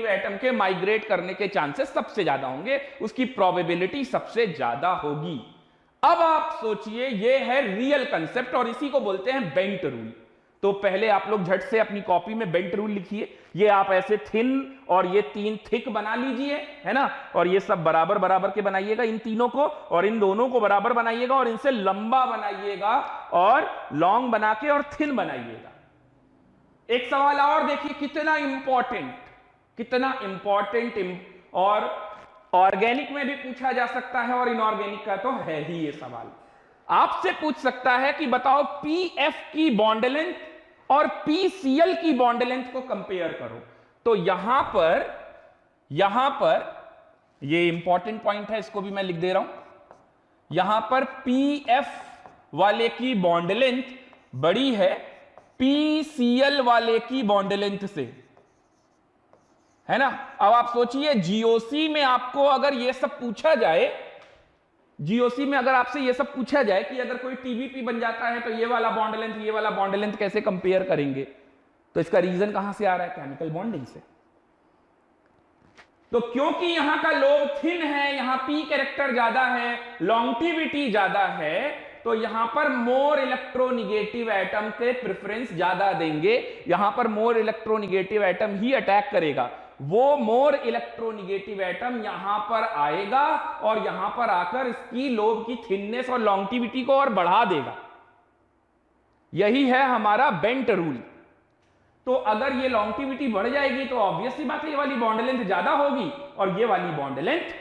एटम के माइग्रेट करने के चांसेस सबसे ज्यादा होंगे, उसकी प्रोबेबिलिटी सबसे ज्यादा होगी। अब आप सोचिए, ये है रियल कंसेप्ट और इसी को बोलते हैं बेंट रूल। तो पहले आप लोग झट से अपनी कॉपी में बेंट रूल लिखिए। ये आप ऐसे थिन और ये 3 थिक बना लीजिए, है ना, और ये सब बराबर बराबर के बनाइएगा, इन तीनों को, और इन दोनों को बराबर बनाइएगा, और इनसे लंबा बनाइएगा, और लॉन्ग बना के और थिन बनाइएगा। एक सवाल और देखिए, कितना इंपॉर्टेंट और ऑर्गेनिक में भी पूछा जा सकता है और इनऑर्गेनिक का तो है ही। ये सवाल आपसे पूछ सकता है कि बताओ पीएफ की बॉन्ड लेंथ और पीसीएल की बॉन्ड लेंथ को कंपेयर करो। तो यहां पर ये इंपॉर्टेंट पॉइंट है, इसको भी मैं लिख दे रहा हूं। यहां पर पीएफ वाले की बॉन्ड लेंथ बड़ी है पीसीएल वाले की बॉन्ड लेंथ से, है ना। अब आप सोचिए, जीओसी में आपको अगर ये सब पूछा जाए, जीओसी में अगर आपसे ये सब पूछा जाए कि अगर कोई टीबीपी बन जाता है तो ये वाला बॉन्ड लेंथ, ये वाला बॉन्ड लेंथ कैसे कंपेयर करेंगे, तो इसका रीजन कहां से आ रहा है? केमिकल बॉन्डिंग से। तो क्योंकि यहां का लोब थिन है, यहां पी कैरेक्टर ज्यादा है, लॉन्गिविटी ज्यादा है, तो यहां पर मोर इलेक्ट्रोनिगेटिव एटम के प्रेफरेंस ज्यादा देंगे। यहां पर मोर इलेक्ट्रोनिगेटिव एटम ही अटैक करेगा। वो मोर इलेक्ट्रोनिगेटिव एटम यहां पर आएगा और यहां पर आकर इसकी लोब की थिननेस और लॉन्गिविटी को और बढ़ा देगा। यही है हमारा बेंट रूल। तो अगर ये लॉन्गिविटी बढ़ जाएगी तो ऑब्वियस सी बात है, ये वाली बॉन्ड लेंथ ज्यादा होगी और ये वाली बॉन्ड लेंथ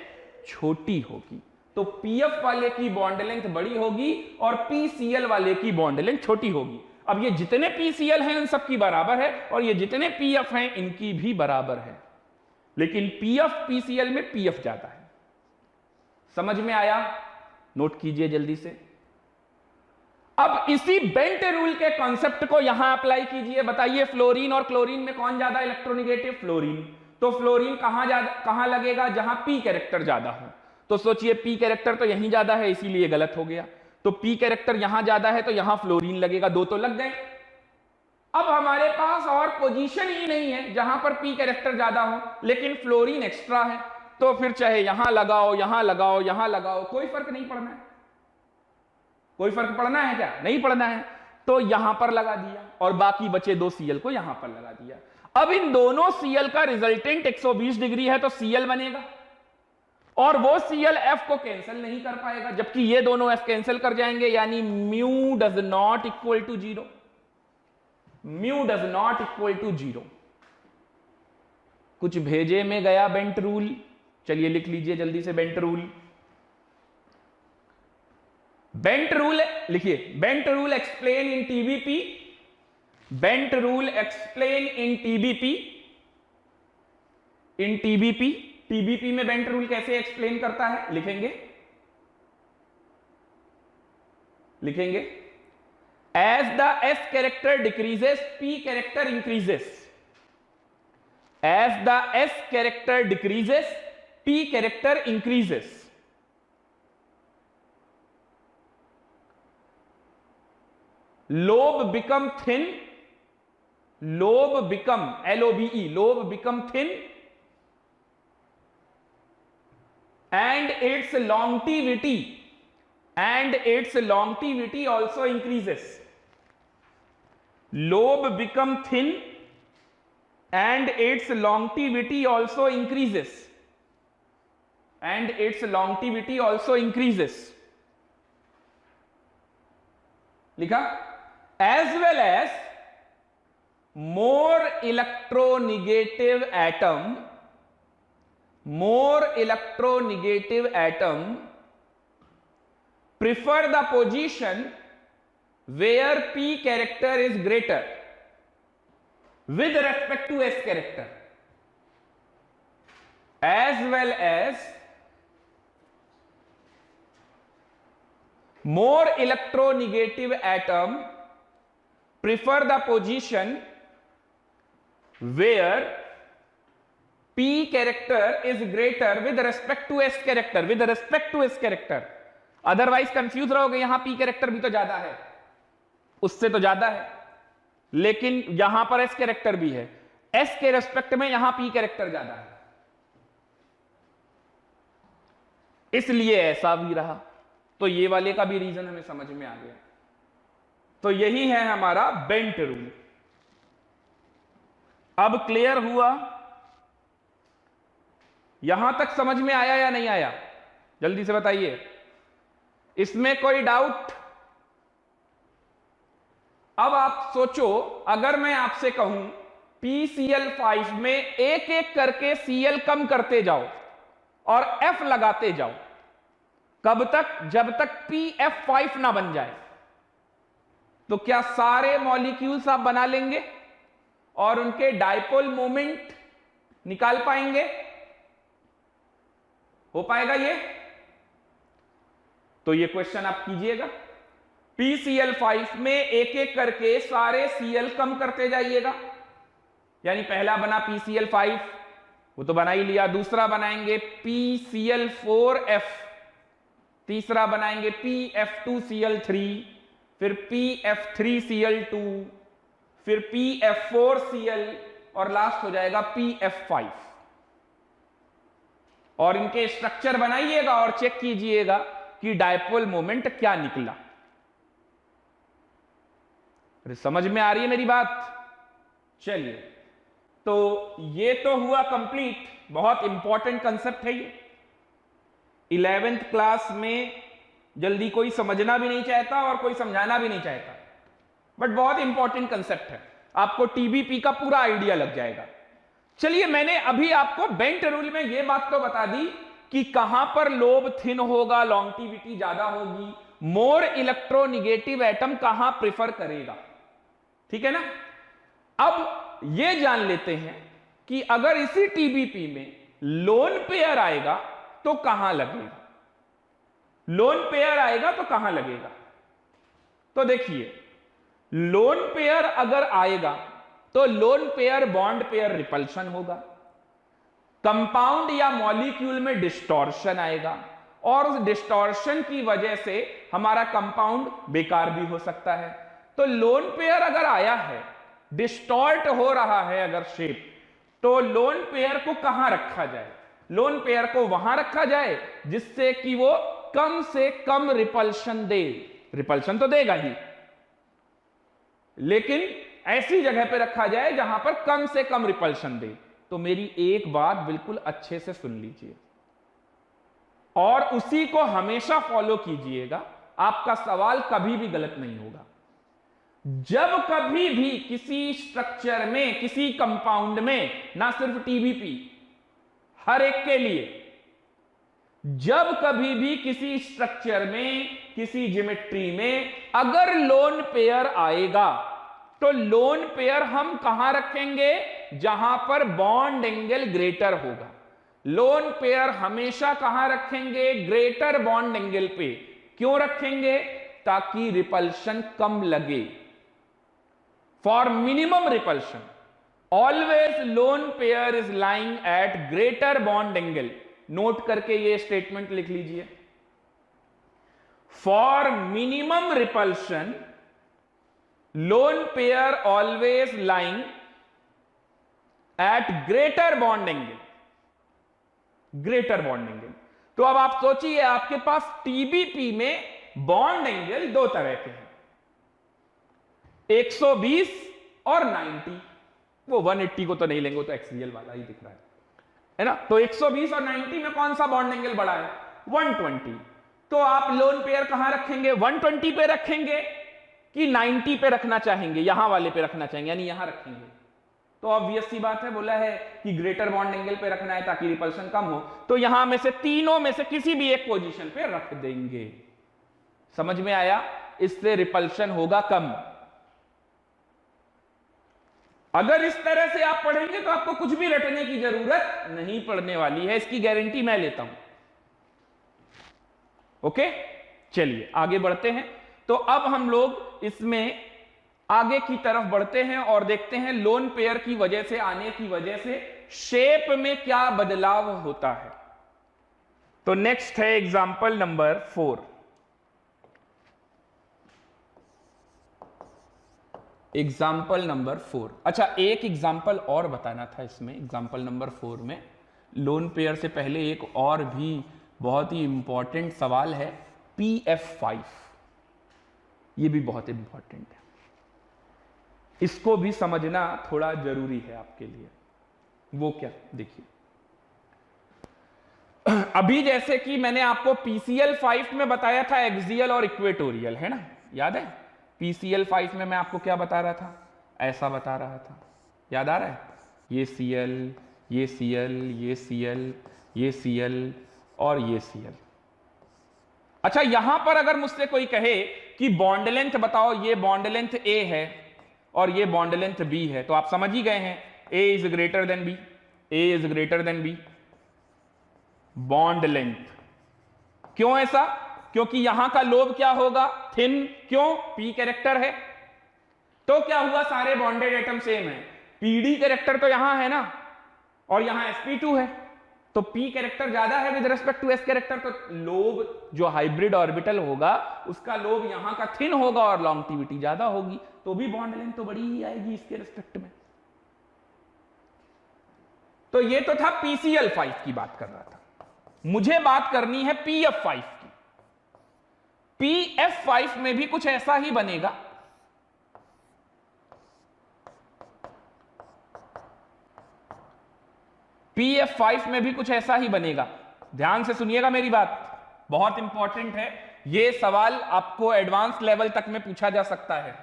छोटी होगी। तो पीएफ वाले की बॉन्ड लेंथ बड़ी होगी और पीसीएल वाले की बॉन्ड लेंथ छोटी होगी। अब ये जितने पीसीएल हैं उन सब की बराबर है और ये जितने पीएफ हैं इनकी भी बराबर है, लेकिन पीएफ पीसीएल में पीएफ ज्यादा है। समझ में आया? नोट कीजिए जल्दी से। अब इसी बेंट रूल के कॉन्सेप्ट को यहां अप्लाई कीजिए। बताइए, फ्लोरीन और क्लोरीन में कौन ज्यादा इलेक्ट्रोनिगेटिव? फ्लोरीन। तो फ्लोरीन कहां लगेगा? जहां पी कैरेक्टर ज्यादा हो। तो सोचिए, पी कैरेक्टर तो यहीं ज्यादा है, इसीलिए गलत हो गया। तो पी कैरेक्टर यहां ज्यादा है तो यहां फ्लोरीन लगेगा, 2 तो लग गए। अब हमारे पास और पोजीशन ही नहीं है जहां पर पी कैरेक्टर ज्यादा हो, लेकिन फ्लोरीन एक्स्ट्रा है, तो फिर चाहे यहां लगाओ, यहां लगाओ, यहां लगाओ, कोई फर्क नहीं पड़ना है। कोई फर्क पड़ना है क्या? नहीं पड़ना है। तो यहां पर लगा दिया और बाकी बचे 2 सीएल को यहां पर लगा दिया। अब इन दोनों सीएल का रिजल्टेंट 120 डिग्री है तो सीएल बनेगा और वो सीएल एफ को कैंसिल नहीं कर पाएगा, जबकि ये दोनों एफ कैंसिल कर जाएंगे, यानी mu does not equal to 0। Mu does not equal to 0। कुछ भेजे में गया बेंट रूल। चलिए लिख लीजिए जल्दी से बेंट रूल। बेंट रूल लिखिए, bent rule explain in TBP. Bent rule explain in TBP. In TBP, TBP में बेंट रूल कैसे एक्सप्लेन करता है? लिखेंगे As the S character decreases, P character increases. As the S character decreases, P character increases. Lobe become thin. Lobe become, L-O-B-E, lobe become thin. And its longevity also increases. Lobe become thin and its longevity also increases. And its longevity also increases. लिखा? As well as more electronegative atom prefer the position where P character is greater with respect to S character, as well as more electronegative atom prefer the position where P character is greater with respect to S character, with respect to S character. Otherwise confuse रहोगे, यहां P कैरेक्टर भी तो ज्यादा है, उससे तो ज्यादा है, लेकिन यहां पर S कैरेक्टर भी है, S के रेस्पेक्ट में यहां P कैरेक्टर ज्यादा है, इसलिए ऐसा भी रहा। तो ये वाले का भी रीजन हमें समझ में आ गया। तो यही है हमारा बेंट रूल। अब क्लियर हुआ? यहां तक समझ में आया या नहीं आया? जल्दी से बताइए, इसमें कोई डाउट? अब आप सोचो, अगर मैं आपसे कहूं PCl5 में एक एक करके Cl कम करते जाओ और F लगाते जाओ, कब तक? जब तक PF5 ना बन जाए। तो क्या सारे मॉलिक्यूल्स आप बना लेंगे और उनके डायपोल मोमेंट निकाल पाएंगे? हो पाएगा ये? तो ये क्वेश्चन आप कीजिएगा। PCl5 में एक एक करके सारे Cl कम करते जाइएगा, यानी पहला बना PCl5, वो तो बना ही लिया, दूसरा बनाएंगे PCl4F, तीसरा बनाएंगे PF2Cl3, फिर PF3Cl2, फिर PF4Cl और लास्ट हो जाएगा PF5। और इनके स्ट्रक्चर बनाइएगा और चेक कीजिएगा कि डायपोल मोमेंट क्या निकला। समझ में आ रही है मेरी बात? चलिए, तो ये तो हुआ कंप्लीट। बहुत इंपॉर्टेंट कंसेप्ट है ये। 11th क्लास में जल्दी कोई समझना भी नहीं चाहता और कोई समझाना भी नहीं चाहता, बट बहुत इंपॉर्टेंट कंसेप्ट है, आपको टीबीपी का पूरा आइडिया लग जाएगा। चलिए, मैंने अभी आपको बेंट रूल में यह बात तो बता दी कि कहां पर लोब थिन होगा, लॉन्गिविटी ज्यादा होगी, मोर इलेक्ट्रोनिगेटिव एटम कहां प्रिफर करेगा, ठीक है ना। अब यह जान लेते हैं कि अगर इसी टीबीपी में लोन पेयर आएगा तो कहां लगेगा, लोन पेयर आएगा तो कहां लगेगा। तो देखिए, लोन पेयर अगर आएगा तो loan pair bond pair repulsion होगा, कंपाउंड या मॉलिक्यूल में डिस्टॉर्शन आएगा और उस डिस्टॉर्शन की वजह से हमारा कंपाउंड बेकार भी हो सकता है। तो लोन पेयर अगर आया है, डिस्टॉर्ट हो रहा है अगर शेप, तो लोन पेयर को कहां रखा जाए? लोन पेयर को वहां रखा जाए जिससे कि वो कम से कम रिपल्शन दे। रिपल्शन तो देगा ही, लेकिन ऐसी जगह पे रखा जाए जहां पर कम से कम रिपल्शन दे। तो मेरी एक बात बिल्कुल अच्छे से सुन लीजिए और उसी को हमेशा फॉलो कीजिएगा, आपका सवाल कभी भी गलत नहीं होगा। जब कभी भी किसी स्ट्रक्चर में, किसी कंपाउंड में, ना सिर्फ टीबीपी, हर एक के लिए, जब कभी भी किसी स्ट्रक्चर में, किसी ज्योमेट्री में अगर लोन पेयर आएगा तो लोन पेयर हम कहां रखेंगे? जहां पर बॉन्ड एंगल ग्रेटर होगा। लोन पेयर हमेशा कहां रखेंगे? ग्रेटर बॉन्ड एंगल पे। क्यों रखेंगे? ताकि रिपल्शन कम लगे। For minimum repulsion always lone pair is lying at greater bond angle. Note करके ये स्टेटमेंट लिख लीजिए। For minimum repulsion lone pair always lying at greater bond angle. Greater bond angle, तो अब आप सोचिए आपके पास टीबीपी में बॉन्ड एंगल दो तरह के हैं, 120 और 90। वो 180 को तो नहीं लेंगे, वो तो एक्सियल वाला ही दिख रहा है ना। तो 120 और 90 में कौन सा बॉन्ड एंगल बड़ा है? 120। तो आप लोन पेयर कहां रखेंगे? 120 पे रखेंगे कि 90 पे रखना चाहेंगे? यहां वाले पे रखना चाहेंगे, यानी यहां रखेंगे। तो ऑब्वियस सी बात है, बोला है कि ग्रेटर बॉन्ड एंगल पे रखना है ताकि रिपल्शन कम हो, तो यहां में से तीनों में से किसी भी एक पोजीशन पे रख देंगे। समझ में आया? इससे रिपल्शन होगा कम। अगर इस तरह से आप पढ़ेंगे तो आपको कुछ भी रटने की जरूरत नहीं पड़ने वाली है, इसकी गारंटी मैं लेता हूं। ओके, चलिए आगे बढ़ते हैं। तो अब हम लोग इसमें आगे की तरफ बढ़ते हैं और देखते हैं लोन पेयर की वजह से, आने की वजह से शेप में क्या बदलाव होता है। तो नेक्स्ट है एग्जांपल नंबर 4। Example number 4। अच्छा, एक एग्जाम्पल और बताना था इसमें। एग्जाम्पल नंबर 4 में लोन पेयर से पहले एक और भी बहुत ही इंपॉर्टेंट सवाल है, PF5। ये भी बहुत इंपॉर्टेंट है, इसको भी समझना थोड़ा जरूरी है आपके लिए। वो क्या, देखिए अभी जैसे कि मैंने आपको PCL5 में बताया था एक्सियल और इक्वेटोरियल, है ना, याद है? PCL5 में मैं आपको क्या बता रहा था? ऐसा बता रहा था, याद आ रहा है? ये CL, ये CL, ये CL, ये CL और ये CL। अच्छा, यहां पर अगर मुझसे कोई कहे कि बॉन्ड लेंथ बताओ, ये बॉन्ड लेंथ A है और ये बॉन्ड लेंथ B है, तो आप समझ ही गए हैं A is greater than B, A is greater than B। Bond length, क्यों ऐसा? क्योंकि यहां का लोब क्या होगा? थिन। क्यों? P कैरेक्टर है। तो क्या हुआ? सारे बॉन्डेड एटम सेम है। PD कैरेक्टर तो यहां है ना, और यहां sp2 है, तो P कैरेक्टर ज्यादा है with respect to S character, तो लोब जो हाइब्रिड ऑर्बिटल होगा उसका लोब यहां का थिन होगा और लॉन्गिविटी ज्यादा होगी, तो भी बॉन्ड लेंथ तो बड़ी ही आएगी इसके रिस्पेक्ट में। तो ये तो था PCL5 की बात कर रहा था, मुझे बात करनी है PF5 की। PF5 में भी कुछ ऐसा ही बनेगा। PF5 में भी कुछ ऐसा ही बनेगा। ध्यान से सुनिएगा मेरी बात, बहुत इंपॉर्टेंट है। यह सवाल आपको एडवांस लेवल तक में पूछा जा सकता है,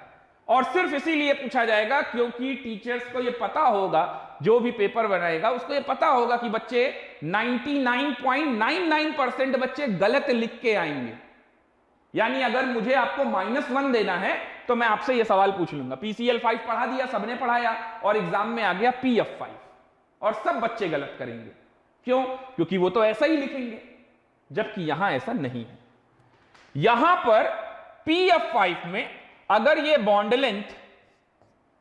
और सिर्फ इसीलिए पूछा जाएगा क्योंकि टीचर्स को यह पता होगा, जो भी पेपर बनाएगा उसको यह पता होगा कि बच्चे 99.99% बच्चे गलत लिख के आएंगे। यानी अगर मुझे आपको -1 देना है तो मैं आपसे यह सवाल पूछ लूंगा। PCL5 पढ़ा दिया, सबने पढ़ाया, और एग्जाम में आ गया PF5, और सब बच्चे गलत करेंगे। क्यों? क्योंकि वो तो ऐसा ही लिखेंगे, जबकि यहां ऐसा नहीं है। यहां पर PF5 में अगर ये बॉन्ड लेंथ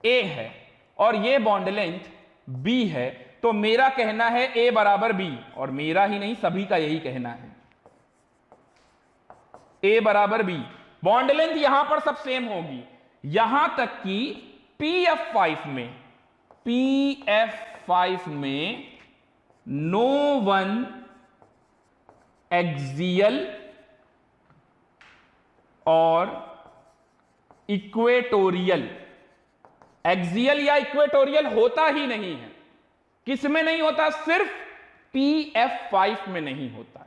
A है और ये बॉन्ड लेंथ B है, तो मेरा कहना है A बराबर B, और मेरा ही नहीं सभी का यही कहना है, A बराबर B। बॉन्ड लेंथ यहां पर सब सेम होगी, यहां तक कि PF5 में नो वन एक्सियल और इक्वेटोरियल, एक्सियल या इक्वेटोरियल होता ही नहीं है। किस में नहीं होता? सिर्फ PF5 में नहीं होता है,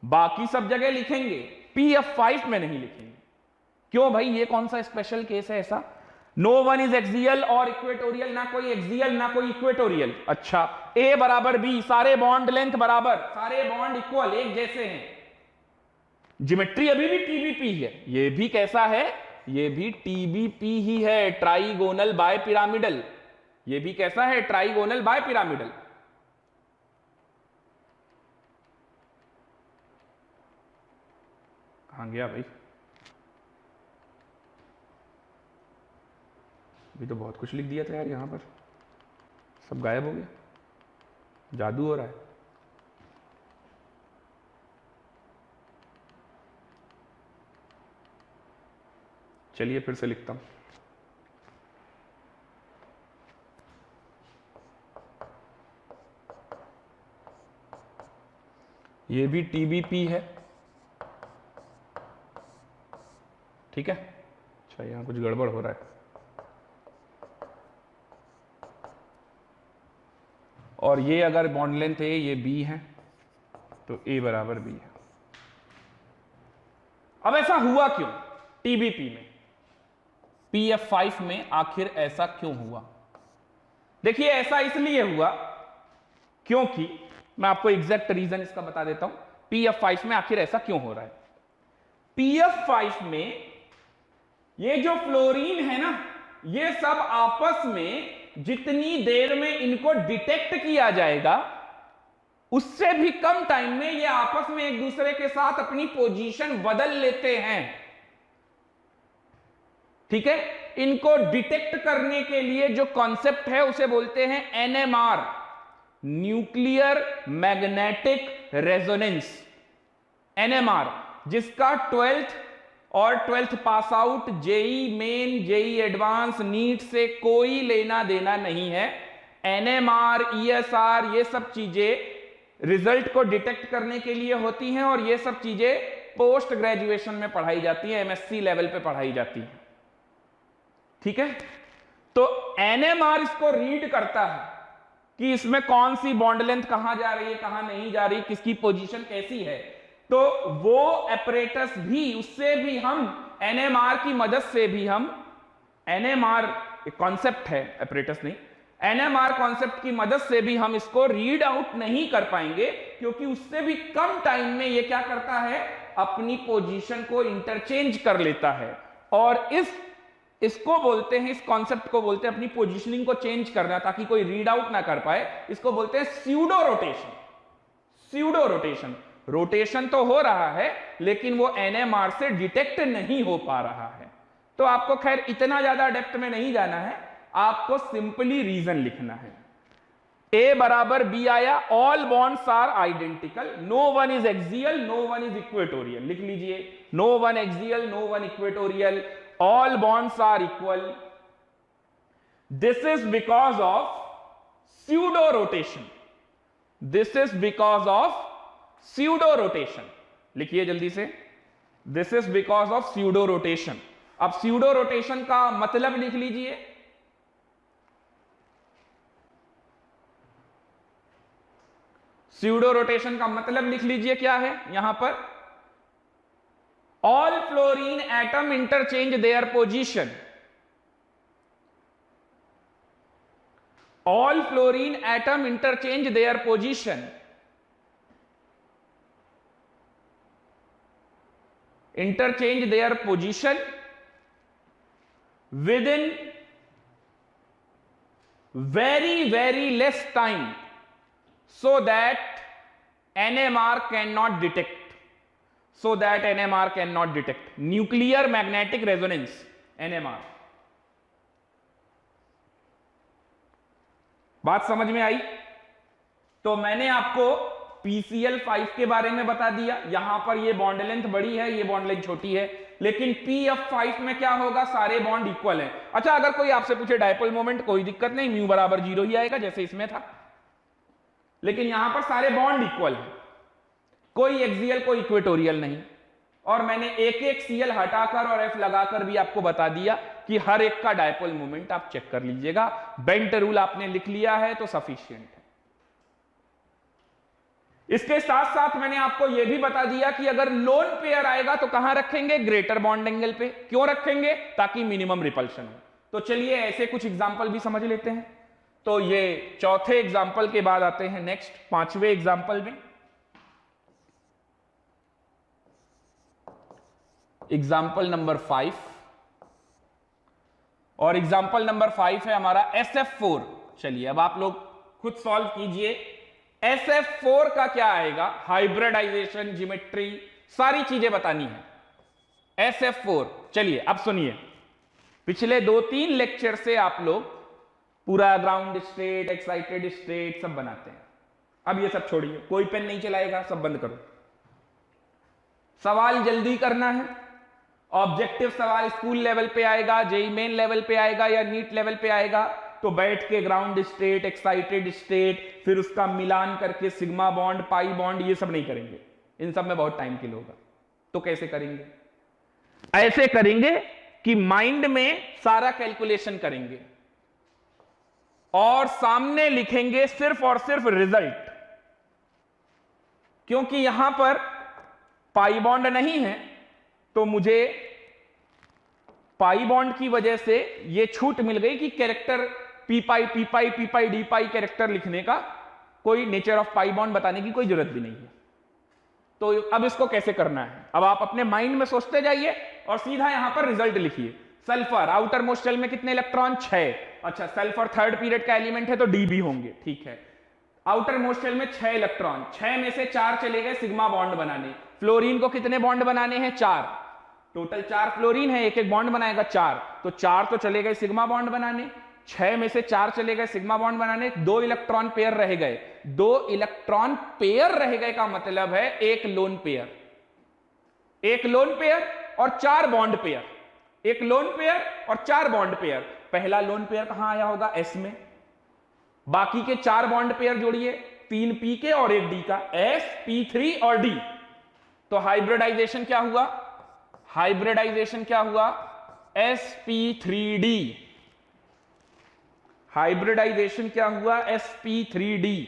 बाकी सब जगह लिखेंगे, PF5 में नहीं लिखेंगे। क्यों भाई, ये कौन सा स्पेशल केस है ऐसा? नो वन इज एक्सियल और इक्वेटोरियल, ना कोई एक्सियल ना कोई इक्वेटोरियल। अच्छा, A बराबर B, सारे बॉन्ड लेंथ बराबर, सारे बॉन्ड इक्वल, एक जैसे हैं। ज्योमेट्री अभी भी TBP है, ये भी कैसा है? ये भी TBP ही है, ट्राइगोनल बाय पिरामिडल। ये भी कैसा है? Trigonal bipyramidal. कहां गया भाई? अभी तो बहुत कुछ लिख दिया था यार, यहाँ पर सब गायब हो गया, जादू हो रहा है। चलिए फिर से लिखता हूं। ये भी TBP है, ठीक है। अच्छा यहां कुछ गड़बड़ हो रहा है, और ये अगर बॉन्ड लेंथ है, ये B है, तो A बराबर B है। अब ऐसा हुआ क्यों TBP में, PF5 में आखिर ऐसा क्यों हुआ? देखिए ऐसा इसलिए हुआ क्योंकि मैं आपको एग्जैक्ट रीजन इसका बता देता हूं, PF5 में आखिर ऐसा क्यों हो रहा है। PF5 में ये जो फ्लोरीन है ना, ये सब आपस में जितनी देर में इनको डिटेक्ट किया जाएगा, उससे भी कम टाइम में ये आपस में एक दूसरे के साथ अपनी पोजीशन बदल लेते हैं, ठीक है। इनको डिटेक्ट करने के लिए जो कॉन्सेप्ट है उसे बोलते हैं NMR, nuclear magnetic resonance, NMR, जिसका 12th और 12th pass out, JEE main, JEE advance, NEET से कोई लेना देना नहीं है। NMR, ESR, ये सब चीजें रिजल्ट को डिटेक्ट करने के लिए होती हैं, और ये सब चीजें पोस्ट ग्रेजुएशन में पढ़ाई जाती है, MSc लेवल पे पढ़ाई जाती है, ठीक है। तो NMR इसको रीड करता है कि इसमें कौन सी बॉन्ड लेंथ कहां जा रही है, कहां नहीं जा रही, किसकी पोजीशन कैसी है। तो वो एपरेटस भी, उससे भी हम NMR की मदद से भी हम, NMR एक कॉन्सेप्ट है, एपरेटस नहीं, NMR कॉन्सेप्ट की मदद से भी हम इसको रीड आउट नहीं कर पाएंगे, क्योंकि उससे भी कम टाइम में ये क्या करता है, अपनी पोजीशन को इंटरचेंज कर लेता है। और इसको बोलते हैं, इस कॉन्सेप्ट को बोलते हैं अपनी पोजीशनिंग को चेंज करना, ताकि कोई रीड आउट ना कर पाए। इसको बोलते हैं pseudo rotation. Pseudo rotation, rotation तो हो रहा है लेकिन वो NMR से डिटेक्ट नहीं हो पा रहा है। तो आपको खैर इतना ज्यादा डेप्थ में नहीं जाना है, आपको सिंपली रीजन लिखना है। A बराबर B आया, all bonds are identical, no one is axial, no one is equatorial. लिख लीजिए, no one axial, no one equatorial, all bonds are equal. This is because of pseudo rotation. This is because of pseudo rotation. लिखिए जल्दी से, this is because of pseudo rotation. अब pseudo rotation का मतलब लिख लीजिए, pseudo rotation का मतलब लिख लीजिए क्या है यहां पर, all fluorine atom interchange their position. All fluorine atom interchange their position. Interchange their position within very less time, so that NMR cannot detect. So that NMR cannot detect. Nuclear magnetic resonance, NMR. बात समझ में आई? तो मैंने आपको PCl5 के बारे में बता दिया, यहां पर ये बॉन्ड लेंथ बड़ी है, ये बॉन्ड लेंथ छोटी है, लेकिन PF5 में क्या होगा, सारे बॉन्ड इक्वल हैं। अच्छा अगर कोई आपसे पूछे डायपोल मोमेंट, कोई दिक्कत नहीं, म्यू बराबर 0 ही आएगा जैसे इसमें था, लेकिन यहां पर सारे बॉन्ड इक्वल हैं, कोई एक्सियल कोई इक्वेटोरियल नहीं। और मैंने एक एक Cl हटाकर और F लगाकर भी आपको बता दिया कि हर एक का डायपोल मोमेंट आप चेक कर लीजिएगा। बेंट रूल आपने लिख लिया है तो सफिशिएंट है। इसके साथ साथ मैंने आपको यह भी बता दिया कि अगर लोन पेयर आएगा तो कहां रखेंगे, ग्रेटर बॉन्ड एंगल पे। क्यों रखेंगे, ताकि मिनिमम रिपल्शन हो। तो चलिए ऐसे कुछ एग्जांपल भी समझ लेते हैं। तो ये चौथे एग्जांपल के बाद आते हैं नेक्स्ट पांचवें एग्जांपल में। एग्जाम्पल नंबर 5, और एग्जाम्पल नंबर 5 है हमारा SF4। चलिए अब आप लोग खुद सॉल्व कीजिए। SF4 का क्या आएगा, हाइब्रिडाइजेशन, ज्योमेट्री, सारी चीजें बतानी है। SF4, चलिए अब सुनिए। पिछले 2-3 लेक्चर से आप लोग पूरा ग्राउंड स्टेट, एक्साइटेड स्टेट सब बनाते हैं। अब ये सब छोड़िए, कोई पेन नहीं चलाएगा, सब बंद करो। सवाल जल्दी करना है। ऑब्जेक्टिव सवाल स्कूल लेवल पे आएगा, जेईई मेन लेवल पे आएगा या नीट लेवल पे आएगा, तो बैठ के ग्राउंड स्टेट, एक्साइटेड स्टेट, फिर उसका मिलान करके सिग्मा बॉन्ड, पाई बॉन्ड, ये सब नहीं करेंगे। इन सब में बहुत टाइम किल होगा। तो कैसे करेंगे? ऐसे करेंगे कि माइंड में सारा कैलकुलेशन करेंगे और सामने लिखेंगे सिर्फ और सिर्फ रिजल्ट। क्योंकि यहां पर पाई बॉन्ड नहीं है, तो मुझे पाई बॉन्ड की वजह से यह छूट मिल गई कि कैरेक्टर पी पाई डी पाई कैरेक्टर लिखने का कोई नेचर ऑफ पाई बॉन्ड बताने की कोई जरूरत भी नहीं है। तो अब इसको कैसे करना है? अब आप अपने माइंड में सोचते जाइए और सीधा यहां पर रिजल्ट लिखिए। सल्फर आउटर मोस्ट शेल में कितने इलेक्ट्रॉन? 6। अच्छा, सल्फर थर्ड पीरियड का एलिमेंट है तो डी भी होंगे, ठीक है। आउटर मोस्ट शेल में 6 इलेक्ट्रॉन, 6 में से 4 चले गए सिग्मा बॉन्ड बनाने। फ्लोरीन को कितने बॉन्ड बनाने हैं? 4। टोटल 4 फ्लोरीन है, एक एक बॉन्ड बनाएगा 4, तो 4 तो चले गए सिग्मा बॉन्ड बनाने। 6 में से 4 चले गए सिग्मा बॉन्ड बनाने, 2 इलेक्ट्रॉन पेयर रह गए। 2 इलेक्ट्रॉन पेयर रह गए का मतलब है एक लोन पेयर, एक लोन पेयर और 4 बॉन्ड पेयर, एक लोन पेयर और 4 बॉन्ड पेयर। पहला लोन पेयर कहां आया होगा? एस में। बाकी के 4 बॉन्ड पेयर जोड़िए, 3 पी के और 1 डी का, एस, P3 और डी। तो हाइब्रिडाइजेशन क्या हुआ? हाइब्रिडाइजेशन क्या हुआ? sp3d। हाइब्रिडाइजेशन क्या हुआ? sp3d।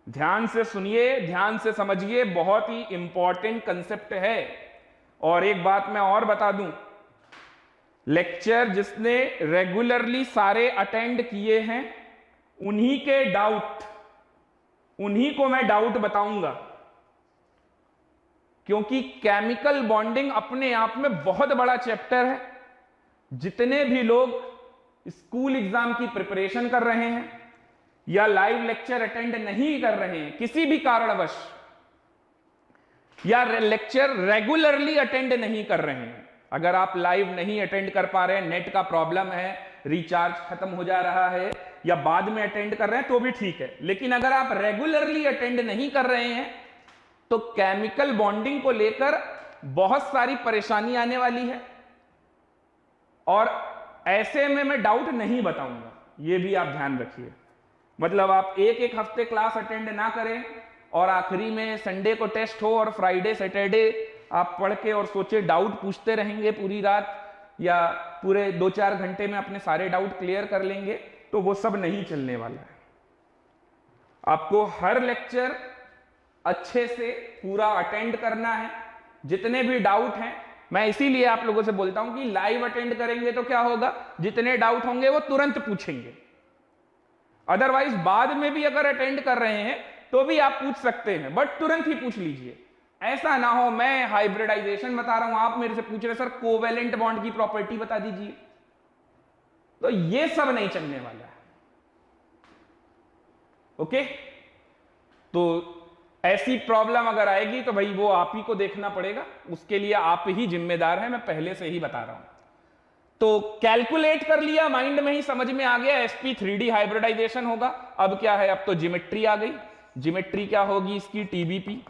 ध्यान से सुनिए, ध्यान से समझिए, बहुत ही इंपॉर्टेंट कंसेप्ट है। और एक बात मैं और बता दूं, लेक्चर जिसने रेगुलरली सारे अटेंड किए हैं उन्हीं के डाउट, उन्हीं को मैं डाउट बताऊंगा। क्योंकि केमिकल बॉन्डिंग अपने आप में बहुत बड़ा चैप्टर है। जितने भी लोग स्कूल एग्जाम की प्रिपरेशन कर रहे हैं या लाइव लेक्चर अटेंड नहीं कर रहे हैं किसी भी कारणवश, या लेक्चर रेगुलरली अटेंड नहीं कर रहे हैं, अगर आप लाइव नहीं अटेंड कर पा रहे हैं, नेट का प्रॉब्लम है, रिचार्ज खत्म हो जा रहा है, या बाद में अटेंड कर रहे हैं तो भी ठीक है, लेकिन अगर आप रेगुलरली अटेंड नहीं कर रहे हैं तो केमिकल बॉन्डिंग को लेकर बहुत सारी परेशानी आने वाली है। और ऐसे में मैं डाउट नहीं बताऊंगा, यह भी आप ध्यान रखिए। मतलब आप एक हफ्ते क्लास अटेंड ना करें और आखिरी में संडे को टेस्ट हो और फ्राइडे सैटरडे आप पढ़ के और सोचे डाउट पूछते रहेंगे पूरी रात, या पूरे 2-4 घंटे में अपने सारे डाउट क्लियर कर लेंगे, तो वो सब नहीं चलने वाला है। आपको हर लेक्चर अच्छे से पूरा अटेंड करना है। जितने भी डाउट हैं, मैं इसीलिए आप लोगों से बोलता हूं कि लाइव अटेंड करेंगे तो क्या होगा, जितने डाउट होंगे वो तुरंत पूछेंगे। अदरवाइज बाद में भी अगर अटेंड कर रहे हैं तो भी आप पूछ सकते हैं, बट तुरंत ही पूछ लीजिए। ऐसा ना हो मैं हाइब्रिडाइजेशन बता रहा हूं, आप मेरे से पूछ रहे सर कोवेलेंट बॉन्ड की प्रॉपर्टी बता दीजिए, तो ये सब नहीं चलने वाला है। ओके, तो ऐसी प्रॉब्लम अगर आएगी तो भाई वो आप ही को देखना पड़ेगा, उसके लिए आप ही जिम्मेदार हैं, मैं पहले से ही बता रहा हूं। तो कैलकुलेट कर लिया, माइंड में ही समझ में आ गया, sp3d हाइब्रिडाइजेशन होगा। अब क्या है, अब तो ज्योमेट्री आ गई। ज्योमेट्री क्या होगी इसकी? टीबीपी।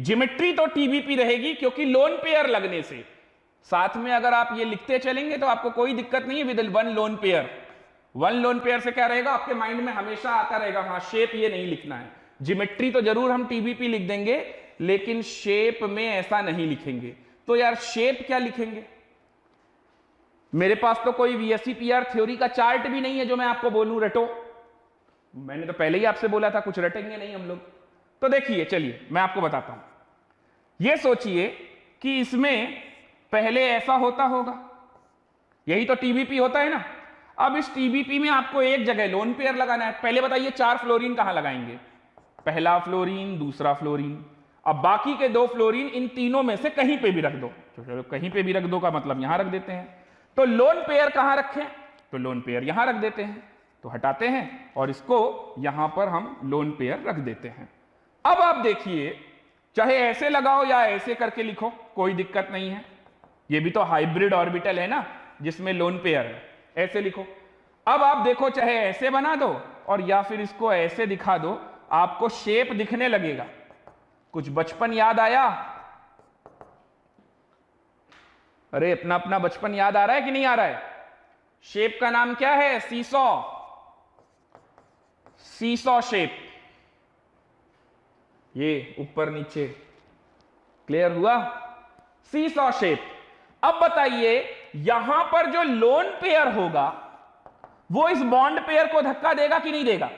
ज्योमेट्री तो टीबीपी रहेगी, क्योंकि लोन पेयर लगने से साथ में अगर आप ये लिखते चलेंगे तो आपको कोई दिक्कत नहीं है। With 1 lone pair, 1 lone pair से क्या रहेगा आपके माइंड में हमेशा आता रहेगा, हाँ शेप ये नहीं लिखना है। ज्योमेट्री तो जरूर हम टीबीपी लिख देंगे, लेकिन शेप में ऐसा नहीं लिखेंगे। तो यार शेप क्या लिखेंगे? मेरे पास तो कोई VSEPR थ्योरी का चार्ट भी नहीं है जो मैं आपको बोलूं रटो। मैंने तो पहले ही आपसे बोला था कुछ रटेंगे नहीं हम लोग। तो देखिए, चलिए मैं आपको बताता हूं। यह सोचिए कि इसमें पहले ऐसा होता होगा, यही तो टीबीपी होता है ना। अब इस टीबीपी में आपको एक जगह लोन पेयर लगाना है। पहले बताइए 4 फ्लोरीन कहां लगाएंगे? पहला फ्लोरीन, दूसरा फ्लोरीन, अब बाकी के 2 फ्लोरीन इन तीनों में से कहीं पे भी रख दो। चलो कहीं पे भी रख दो का मतलब यहां रख देते हैं। तो लोन पेयर कहां रखें? तो लोन पेयर यहां रख देते हैं। तो हटाते हैं और इसको यहां पर हम लोन पेयर रख देते हैं। अब आप देखिए, चाहे ऐसे लगाओ या ऐसे करके लिखो, कोई दिक्कत नहीं है। ये भी तो हाइब्रिड ऑर्बिटल है ना, जिसमें लोन पेयर है। ऐसे लिखो। अब आप देखो, चाहे ऐसे बना दो और या फिर इसको ऐसे दिखा दो, आपको शेप दिखने लगेगा। कुछ बचपन याद आया? अरे अपना अपना बचपन याद आ रहा है कि नहीं आ रहा है? शेप का नाम क्या है? सीसॉ। सीसॉ शेप, ये ऊपर नीचे, क्लियर हुआ? Seesaw shape. अब बताइए, यहां पर जो लोन पेयर होगा वो इस बॉन्ड पेयर को धक्का देगा कि नहीं देगा?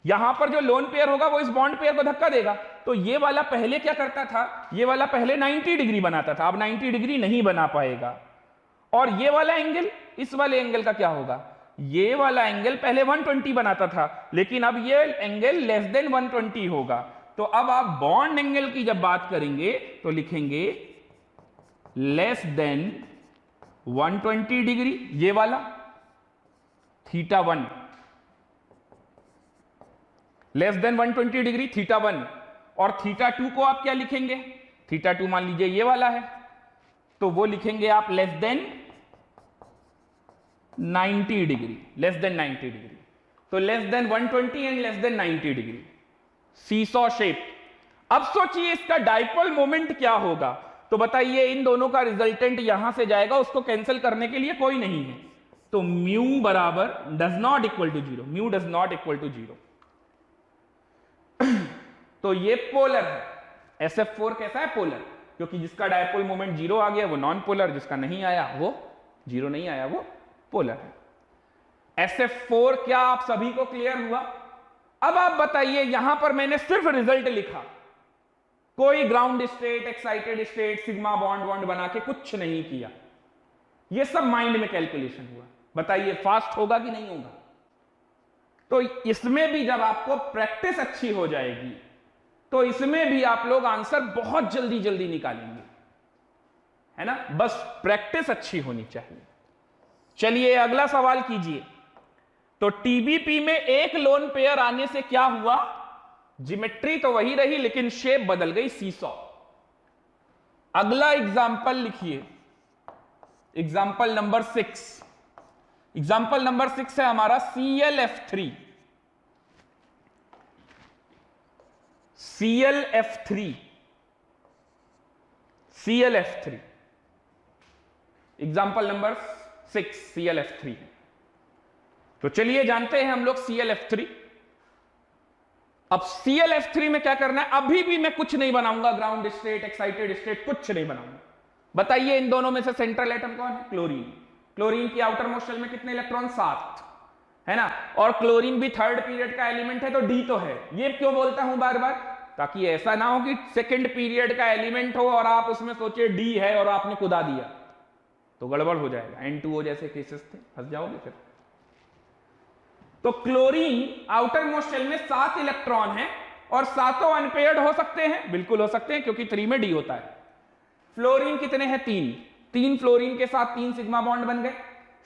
यहां पर जो लोन पेयर होगा वो इस बॉन्ड पेयर को धक्का देगा। तो ये वाला पहले क्या करता था? ये वाला पहले 90 डिग्री बनाता था, अब 90 डिग्री नहीं बना पाएगा। और ये वाला एंगल, इस वाले एंगल का क्या होगा? ये वाला एंगल पहले 120 बनाता था, लेकिन अब ये एंगल लेस देन 120 होगा। तो अब आप बॉन्ड एंगल की जब बात करेंगे तो लिखेंगे लेस देन 120 डिग्री, ये वाला θ1, लेस देन 120 डिग्री θ1। और θ2 को आप क्या लिखेंगे? θ2 मान लीजिए ये वाला है, तो वो लिखेंगे आप less than 90 degree, less than 90 degree. तो less than 120 and less than 90 degree, seesaw shape. अब सोचिए इसका डाइपोल मोमेंट क्या होगा? तो बताइए, इन दोनों का रिजल्टेंट यहां से जाएगा, उसको कैंसिल करने के लिए कोई नहीं है, तो म्यू बराबर does not equal to 0, mu does not equal to 0। तो ये पोलर है। SF4 कैसा है? पोलर, क्योंकि जिसका डायपोल मोमेंट 0 आ गया वो नॉन पोलर, जिसका नहीं आया वो 0 नहीं आया वो पोलर है। SF4 क्या आप सभी को क्लियर हुआ? अब आप बताइए, यहां पर मैंने सिर्फ रिजल्ट लिखा, कोई ground state, excited state, sigma bond bond बना के कुछ नहीं किया, ये सब माइंड में कैलकुलेशन हुआ। बताइए फास्ट होगा कि नहीं होगा? तो इसमें भी जब आपको प्रैक्टिस अच्छी हो जाएगी तो इसमें भी आप लोग आंसर बहुत जल्दी जल्दी निकालेंगे, है ना? बस प्रैक्टिस अच्छी होनी चाहिए। चलिए अगला सवाल कीजिए। तो टीबीपी में एक लोन पेयर आने से क्या हुआ? ज्योमेट्री तो वही रही लेकिन शेप बदल गई, सीसॉ। अगला एग्जाम्पल लिखिए, एग्जाम्पल नंबर 6। एग्जाम्पल नंबर 6 है हमारा ClF3। ClF3, ClF3 example number 6 ClF3 है। तो चलिए जानते हैं हम लोग ClF3। अब ClF3 में क्या करना है? अभी भी मैं कुछ नहीं बनाऊंगा, ग्राउंड स्टेट, एक्साइटेड स्टेट कुछ नहीं बनाऊंगा। बताइए इन दोनों में से सेंट्रल एटम कौन है? क्लोरीन। क्लोरीन की आउटर मोस्ट शेल में कितने इलेक्ट्रॉन? 7, है ना? और क्लोरीन भी थर्ड पीरियड का एलिमेंट है, तो D तो है। ये क्यों बोलता हूं बार बार? ताकि ऐसा ना हो कि सेकंड पीरियड का एलिमेंट हो और आप उसमें सोचिए D है और आपने कुदा दिया, तो गड़बड़ हो जाएगा। N2O जैसे केसेस थे, फंस जाओगे फिर। तो क्लोरीन आउटर मोस्ट शेल में 7 इलेक्ट्रॉन है और सातों अनपेयर्ड हो सकते हैं, बिल्कुल हो सकते हैं, क्योंकि 3 में D होता है। फ्लोरीन कितने हैं? 3 फ्लोरीन के साथ 3 सिग्मा बॉन्ड बन गए,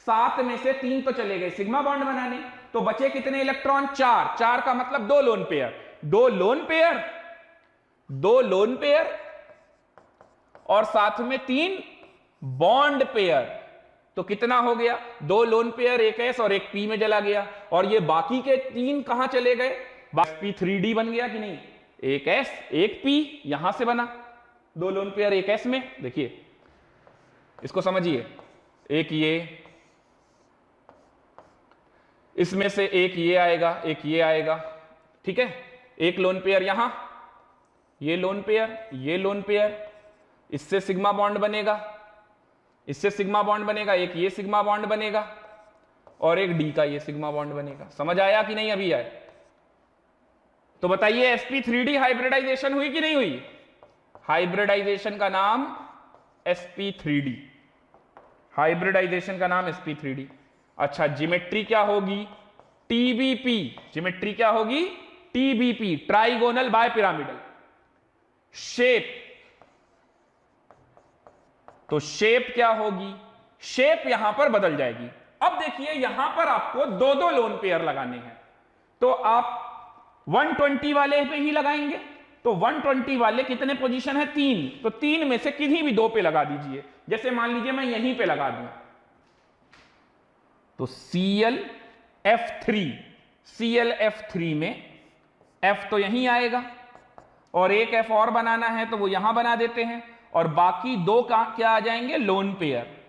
7 में से 3 तो चले गए सिग्मा बॉन्ड बनाने, तो बचे कितने इलेक्ट्रॉन? 4। 4 का मतलब 2 lone pair, 2 lone pair, 2 lone pair और साथ में 3 बॉन्ड पेयर। तो कितना हो गया? 2 लोन पेयर, एक S और एक P में चला गया, और ये बाकी के 3 कहां चले गए? sp3d बन गया कि नहीं? एक S एक P यहां से बना, 2 लोन पेयर एक S में। देखिए इसको समझिए, एक ये, इसमें से एक ये आएगा, एक ये आएगा, ठीक है? एक लोन पेयर यहां, ये लोन पेयर, ये लोन पेयर, इससे सिग्मा बॉन्ड बनेगा, इससे सिग्मा बॉन्ड बनेगा, एक ये सिग्मा बॉन्ड बनेगा और एक D का ये सिग्मा बॉन्ड बनेगा। समझ आया कि नहीं? अभी आए तो बताइए sp3d हाइब्रिडाइजेशन हुई कि नहीं हुई? हाइब्रिडाइजेशन का नाम sp3d, हाइब्रिडाइजेशन का नाम sp3d। अच्छा, ज्योमेट्री क्या होगी? TBP। ज्योमेट्री क्या होगी? TBP, trigonal bipyramidal. Shape, तो शेप क्या होगी? शेप यहां पर बदल जाएगी। अब देखिए यहां पर आपको 2 लोन पेयर लगाने हैं, तो आप 120 वाले पे ही लगाएंगे, तो 120 वाले कितने पोजीशन है? 3, तो 3 में से किन्हीं भी 2 पे लगा दीजिए। जैसे मान लीजिए मैं यहीं पे लगा दूं, तो ClF3 में F तो यहीं आएगा और एक F और बनाना है तो वो यहां बना देते हैं, और बाकी 2 का क्या आ जाएंगे? Lone pair.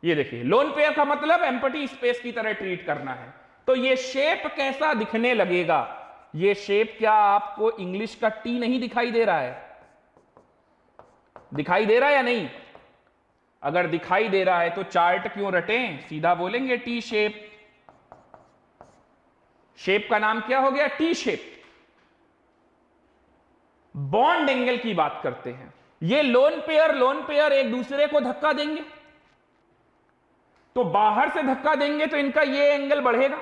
ये देखिए, लोन पेयर का मतलब एम्प्टी स्पेस की तरह ट्रीट करना है। तो ये शेप कैसा दिखने लगेगा? ये शेप क्या आपको इंग्लिश का टी नहीं दिखाई दे रहा है? दिखाई दे रहा है या नहीं? अगर दिखाई दे रहा है तो चार्ट क्यों रटें, सीधा बोलेंगे टी शेप। शेप का नाम क्या हो गया? T shape. बॉन्ड एंगल की बात करते हैं। ये लोन पेयर एक दूसरे को धक्का देंगे, तो बाहर से धक्का देंगे तो इनका ये एंगल बढ़ेगा।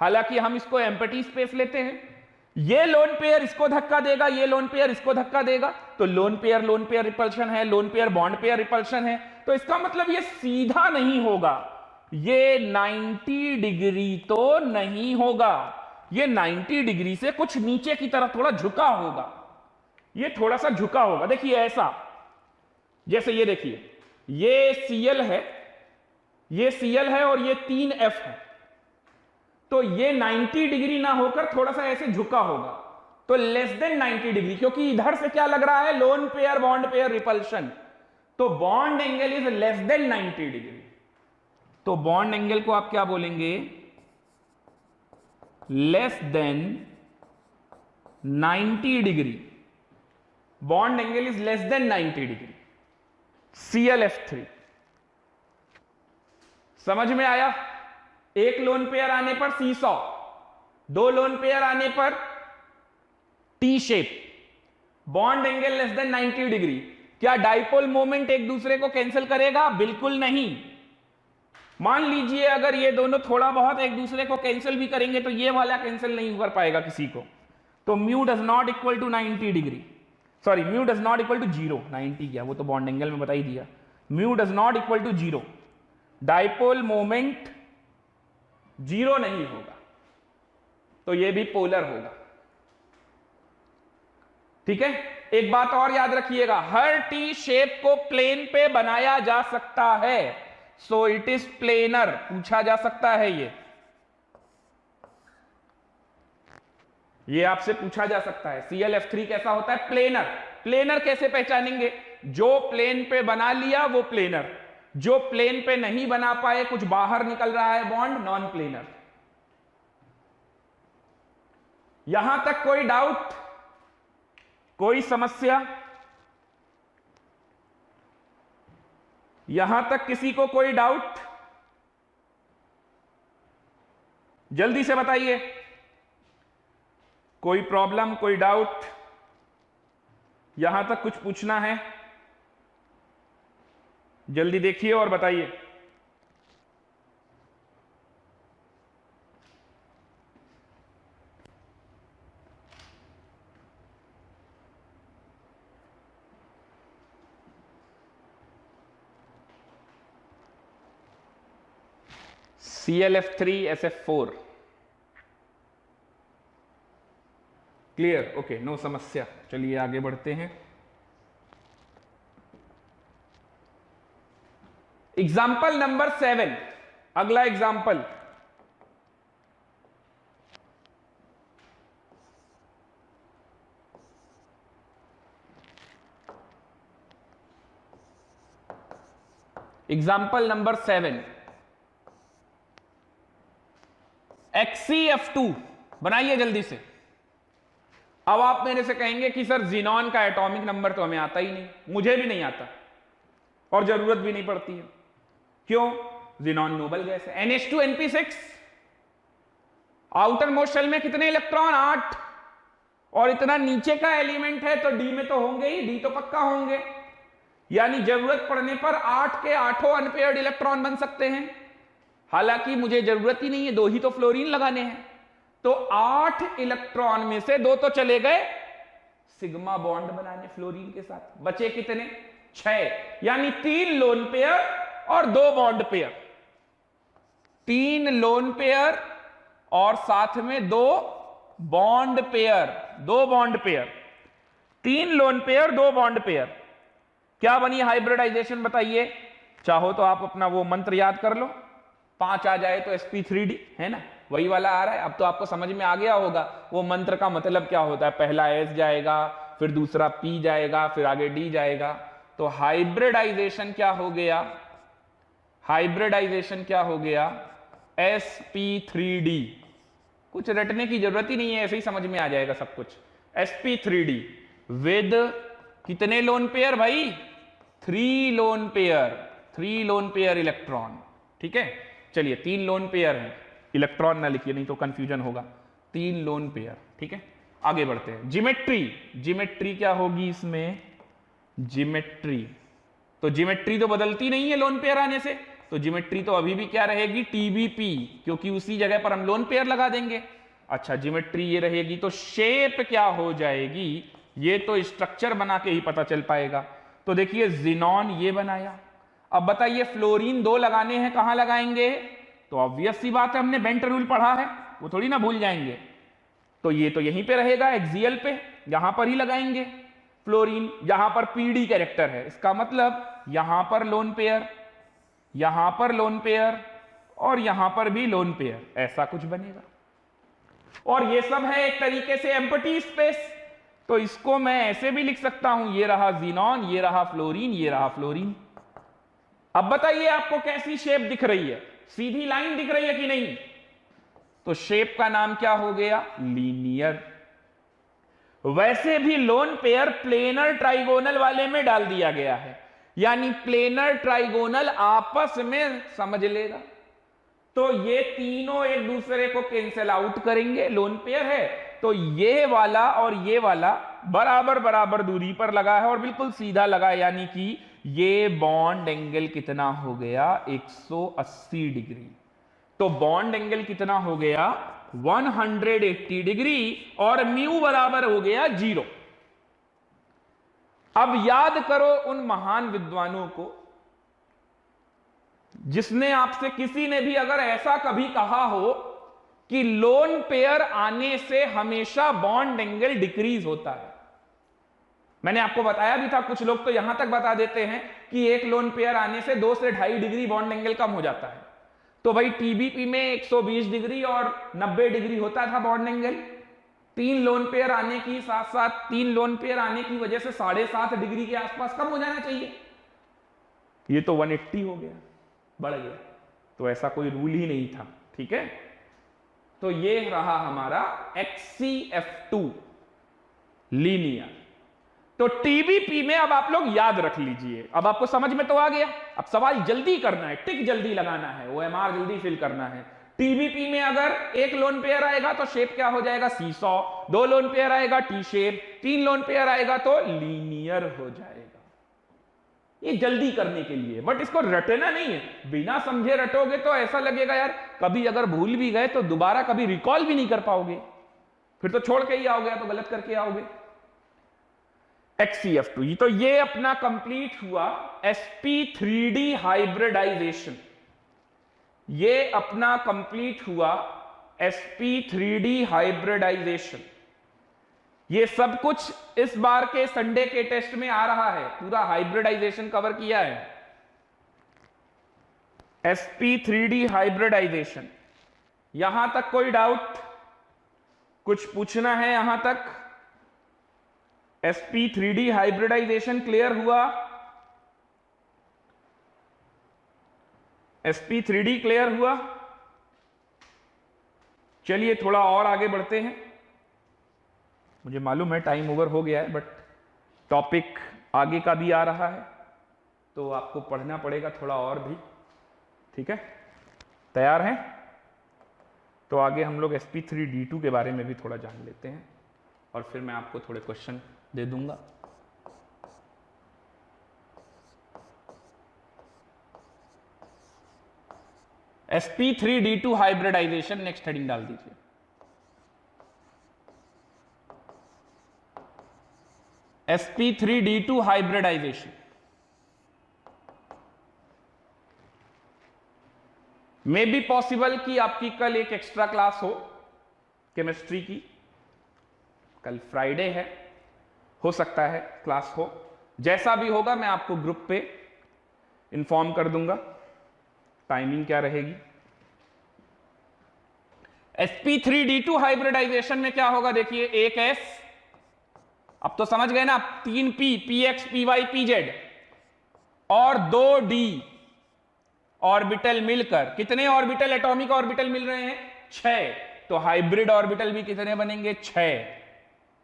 हालांकि हम इसको एम्प्टी स्पेस लेते हैं। ये लोन पेयर इसको धक्का देगा, ये लोन पेयर इसको धक्का देगा, तो लोन पेयर रिपल्शन है, lone pair bond pair repulsion है। तो इसका मतलब ये सीधा नहीं होगा, ये 90 डिग्री तो नहीं होगा, ये 90 डिग्री से कुछ नीचे की तरफ थोड़ा झुका होगा। ये थोड़ा सा झुका होगा। देखिए ऐसा, जैसे ये देखिए, ये Cl है, ये Cl है और ये 3F है, तो ये 90 डिग्री ना होकर थोड़ा सा ऐसे झुका होगा, तो लेस देन 90 डिग्री, क्योंकि इधर से क्या लग रहा है? Lone pair bond pair repulsion, तो bond angle is less than 90 degree. तो बॉन्ड एंगल को आप क्या बोलेंगे? Less than 90 degree. Bond angle is less than 90 degree. ClF3 समझ में आया? एक लोन पेयर आने पर सीसॉ, 2 लोन पेयर आने पर T shape, bond angle less than 90 degree. क्या डाइपोल मोमेंट एक दूसरे को कैंसिल करेगा? बिल्कुल नहीं। मान लीजिए अगर ये दोनों थोड़ा बहुत एक दूसरे को कैंसिल भी करेंगे तो ये वाला कैंसिल नहीं कर पाएगा किसी को। तो mu does not equal to 90 degree, sorry mu does not equal to 0। 90 क्या, वो तो बॉन्ड एंगल में बता ही दिया। Mu does not equal to 0, dipole moment 0 नहीं होगा, तो ये भी पोलर होगा। ठीक है, एक बात और याद रखिएगा, हर टी शेप को प्लेन पे बनाया जा सकता है, सो इट इज प्लेनर। पूछा जा सकता है ये आपसे पूछा जा सकता है। ClF3 कैसा होता है? प्लेनर। प्लेनर कैसे पहचानेंगे? जो प्लेन पे बना लिया वो प्लेनर, जो प्लेन पे नहीं बना पाए, कुछ बाहर निकल रहा है बॉन्ड, नॉन प्लेनर। यहां तक कोई डाउट, कोई समस्या? यहां तक किसी को कोई डाउट? जल्दी से बताइए, कोई प्रॉब्लम, कोई डाउट? यहां तक कुछ पूछना है? जल्दी देखिए और बताइए। ClF3 SF4 clear? Okay, no समस्या। चलिए आगे बढ़ते हैं। एग्जाम्पल नंबर 7, अगला एग्जाम्पल। एग्जाम्पल नंबर 7, XCF2 बनाइए जल्दी से। अब आप मेरे से कहेंगे कि सर जीनॉन का एटॉमिक नंबर तो हमें आता ही नहीं, मुझे भी नहीं आता और जरूरत भी नहीं पड़ती है। क्यों? जीनॉन नोबल गैस है। NH2NP6, आउटर मोस्ट शेल में कितने इलेक्ट्रॉन? 8, और इतना नीचे का एलिमेंट है तो डी में तो होंगे ही, डी तो पक्का होंगे, यानी जरूरत पड़ने पर 8 के 8 अनपेयर्ड इलेक्ट्रॉन बन सकते हैं। हालांकि मुझे जरूरत ही नहीं है, 2 ही तो फ्लोरीन लगाने हैं, तो 8 इलेक्ट्रॉन में से 2 तो चले गए सिग्मा बॉन्ड बनाने फ्लोरीन के साथ, बचे कितने? 6, यानी 3 लोन पेयर और 2 बॉन्ड पेयर। 3 लोन पेयर और साथ में 2 bond pair, 2 bond pair. 3 lone pair 2 bond pair, क्या बनी हाइब्रिडाइजेशन बताइए। चाहो तो आप अपना वो मंत्र याद कर लो, 5 आ जाए तो sp3d, है ना, वही वाला आ रहा है। अब तो आपको समझ में आ गया होगा वो मंत्र का मतलब क्या होता है। पहला s जाएगा, फिर दूसरा p जाएगा, फिर आगे d जाएगा। तो हाइब्रिडाइजेशन क्या हो गया, हाइब्रिडाइजेशन क्या हो गया, sp3d। कुछ रटने की जरूरत ही नहीं है, ऐसे ही समझ में आ जाएगा सब कुछ। sp3d विद कितने लोन पेयर भाई, 3 lone pair, 3 lone pair electron. ठीक है, चलिए 3 लोन पेयर हैं, इलेक्ट्रॉन ना लिखिए नहीं तो कंफ्यूजन होगा। 3 लोन पेयर, ठीक है। आगे बढ़ते हैं। जिमेट्री, जिमेट्री क्या होगी इसमें, जिमेट्री, तो जिमेट्री तो बदलती नहीं है लोन पेयर आने से, तो जिमेट्री तो अभी भी क्या रहेगी, टीबीपी, क्योंकि उसी जगह पर हम लोन पेयर लगा देंगे। अच्छा, जिमेट्री ये रहेगी, तो शेप क्या हो जाएगी, ये तो स्ट्रक्चर बना के ही पता चल पाएगा। तो देखिए जिनॉन ये बनाया। अब बताइए फ्लोरीन 2 लगाने हैं, कहां लगाएंगे, तो ऑब्वियस सी बात है, हमने बेंट रूल पढ़ा है, वो थोड़ी ना भूल जाएंगे। तो ये तो यहीं पे रहेगा एक्सियल पे, यहां पर ही लगाएंगे फ्लोरीन। यहां पर पीडी कैरेक्टर है, इसका मतलब यहां पर लोन पेयर, यहां पर लोन पेयर और यहां पर भी लोन पेयर, ऐसा कुछ बनेगा। और ये सब है एक तरीके से एम्प्टी स्पेस, तो इसको मैं ऐसे भी लिख सकता हूं, ये रहा जीनॉन, ये रहा फ्लोरीन, ये रहा फ्लोरीन। अब बताइए आपको कैसी शेप दिख रही है, सीधी लाइन दिख रही है कि नहीं, तो शेप का नाम क्या हो गया, लीनियर। वैसे भी लोन पेयर प्लेनर ट्राइगोनल वाले में डाल दिया गया है, यानी प्लेनर ट्राइगोनल आपस में समझ लेगा, तो ये तीनों एक दूसरे को कैंसिल आउट करेंगे। लोन पेयर है तो ये वाला और ये वाला बराबर बराबर दूरी पर लगा है और बिल्कुल सीधा लगा है, यानी कि ये बॉन्ड एंगल कितना हो गया, 180 डिग्री। तो बॉन्ड एंगल कितना हो गया, 180 डिग्री, और म्यू बराबर हो गया 0। अब याद करो उन महान विद्वानों को जिसने आपसे, किसी ने भी अगर ऐसा कभी कहा हो कि लोन पेयर आने से हमेशा बॉन्ड एंगल डिक्रीज होता है। मैंने आपको बताया भी था, कुछ लोग तो यहां तक बता देते हैं कि एक लोन पेयर आने से 2 से 2.5 डिग्री बॉन्ड एंगल कम हो जाता है। तो भाई टीबीपी में 120 डिग्री और 90 डिग्री होता था बॉन्ड एंगल, 3 लोन पेयर आने की साथ साथ 3 लोन पेयर आने की वजह से 7.5 डिग्री के आसपास कम हो जाना चाहिए, ये तो 180 हो गया, बढ़ गया। तो ऐसा कोई रूल ही नहीं था, ठीक है। तो ये रहा हमारा HCF2 लीनियर। तो टीबीपी में अब आप लोग याद रख लीजिए, अब आपको समझ में तो आ गया। अब सवाल जल्दी करना है, टिक जल्दी लगाना है, OMR जल्दी फिल करना है। टीबीपी में अगर 1 लोन पेयर आएगा तो शेप क्या हो जाएगा, सीसॉ, 2 लोन पेयर आएगा टी शेप, 3 लोन पेयर आएगा तो लीनियर हो जाएगा। ये जल्दी करने के लिए, बट इसको रटना नहीं है, बिना समझे रटोगे तो ऐसा लगेगा यार कभी अगर भूल भी गए तो दोबारा कभी रिकॉल भी नहीं कर पाओगे, फिर तो छोड़ के ही आओगे या तो गलत करके आओगे। HCF2, तो ये अपना कंप्लीट हुआ sp3d हाइब्रिडाइजेशन, ये अपना कंप्लीट हुआ sp3d हाइब्रिडाइजेशन। ये सब कुछ इस बार के संडे के टेस्ट में आ रहा है, पूरा हाइब्रिडाइजेशन कवर किया है। sp3d हाइब्रिडाइजेशन, यहां तक कोई डाउट, कुछ पूछना है यहां तक, sp3d हाइब्रिडाइजेशन क्लियर हुआ, sp3d क्लियर हुआ। चलिए थोड़ा और आगे बढ़ते हैं, मुझे मालूम है टाइम ओवर हो गया है, बट टॉपिक आगे का भी आ रहा है तो आपको पढ़ना पड़ेगा थोड़ा और भी, ठीक है। तैयार हैं? तो आगे हम लोग sp3d2 के बारे में भी थोड़ा जान लेते हैं और फिर मैं आपको थोड़े क्वेश्चन दे दूंगा। sp3d2 हाइब्रिडाइजेशन, नेक्स्ट हेडिंग डाल दीजिए। sp3d2 hybridisation may be possible कि आपकी कल एक एक्स्ट्रा क्लास हो केमिस्ट्री की, कल फ्राइडे है, हो सकता है क्लास हो, जैसा भी होगा मैं आपको ग्रुप पे इंफॉर्म कर दूंगा टाइमिंग क्या रहेगी। sp3d2 हाइब्रिडाइजेशन में क्या होगा देखिए, एक s, अब तो समझ गए ना, 3p, px, py, pz और 2d ऑर्बिटल मिलकर, कितने ऑर्बिटल, एटॉमिक ऑर्बिटल मिल रहे हैं, 6, तो हाइब्रिड ऑर्बिटल भी कितने बनेंगे,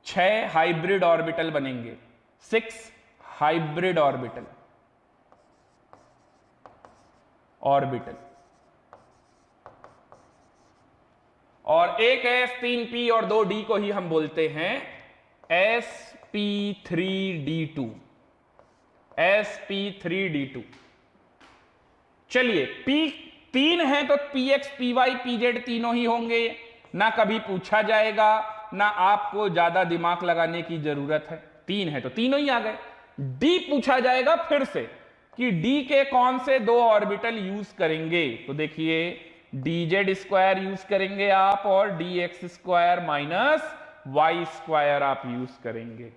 6 हाइब्रिड ऑर्बिटल बनेंगे, 6 हाइब्रिड ऑर्बिटल और एक s, 3p और 2d को ही हम बोलते हैं sp3d2, sp3d2। चलिए p 3 है तो px, py, pz तीनों ही होंगे, ना कभी पूछा जाएगा, ना आपको ज्यादा दिमाग लगाने की जरूरत है, 3 है तो तीनों ही आ गए। d पूछा जाएगा फिर से कि d के कौन से 2 ऑर्बिटल यूज करेंगे, तो देखिए dz स्क्वायर यूज करेंगे आप और dx square minus y square आप यूज करेंगे,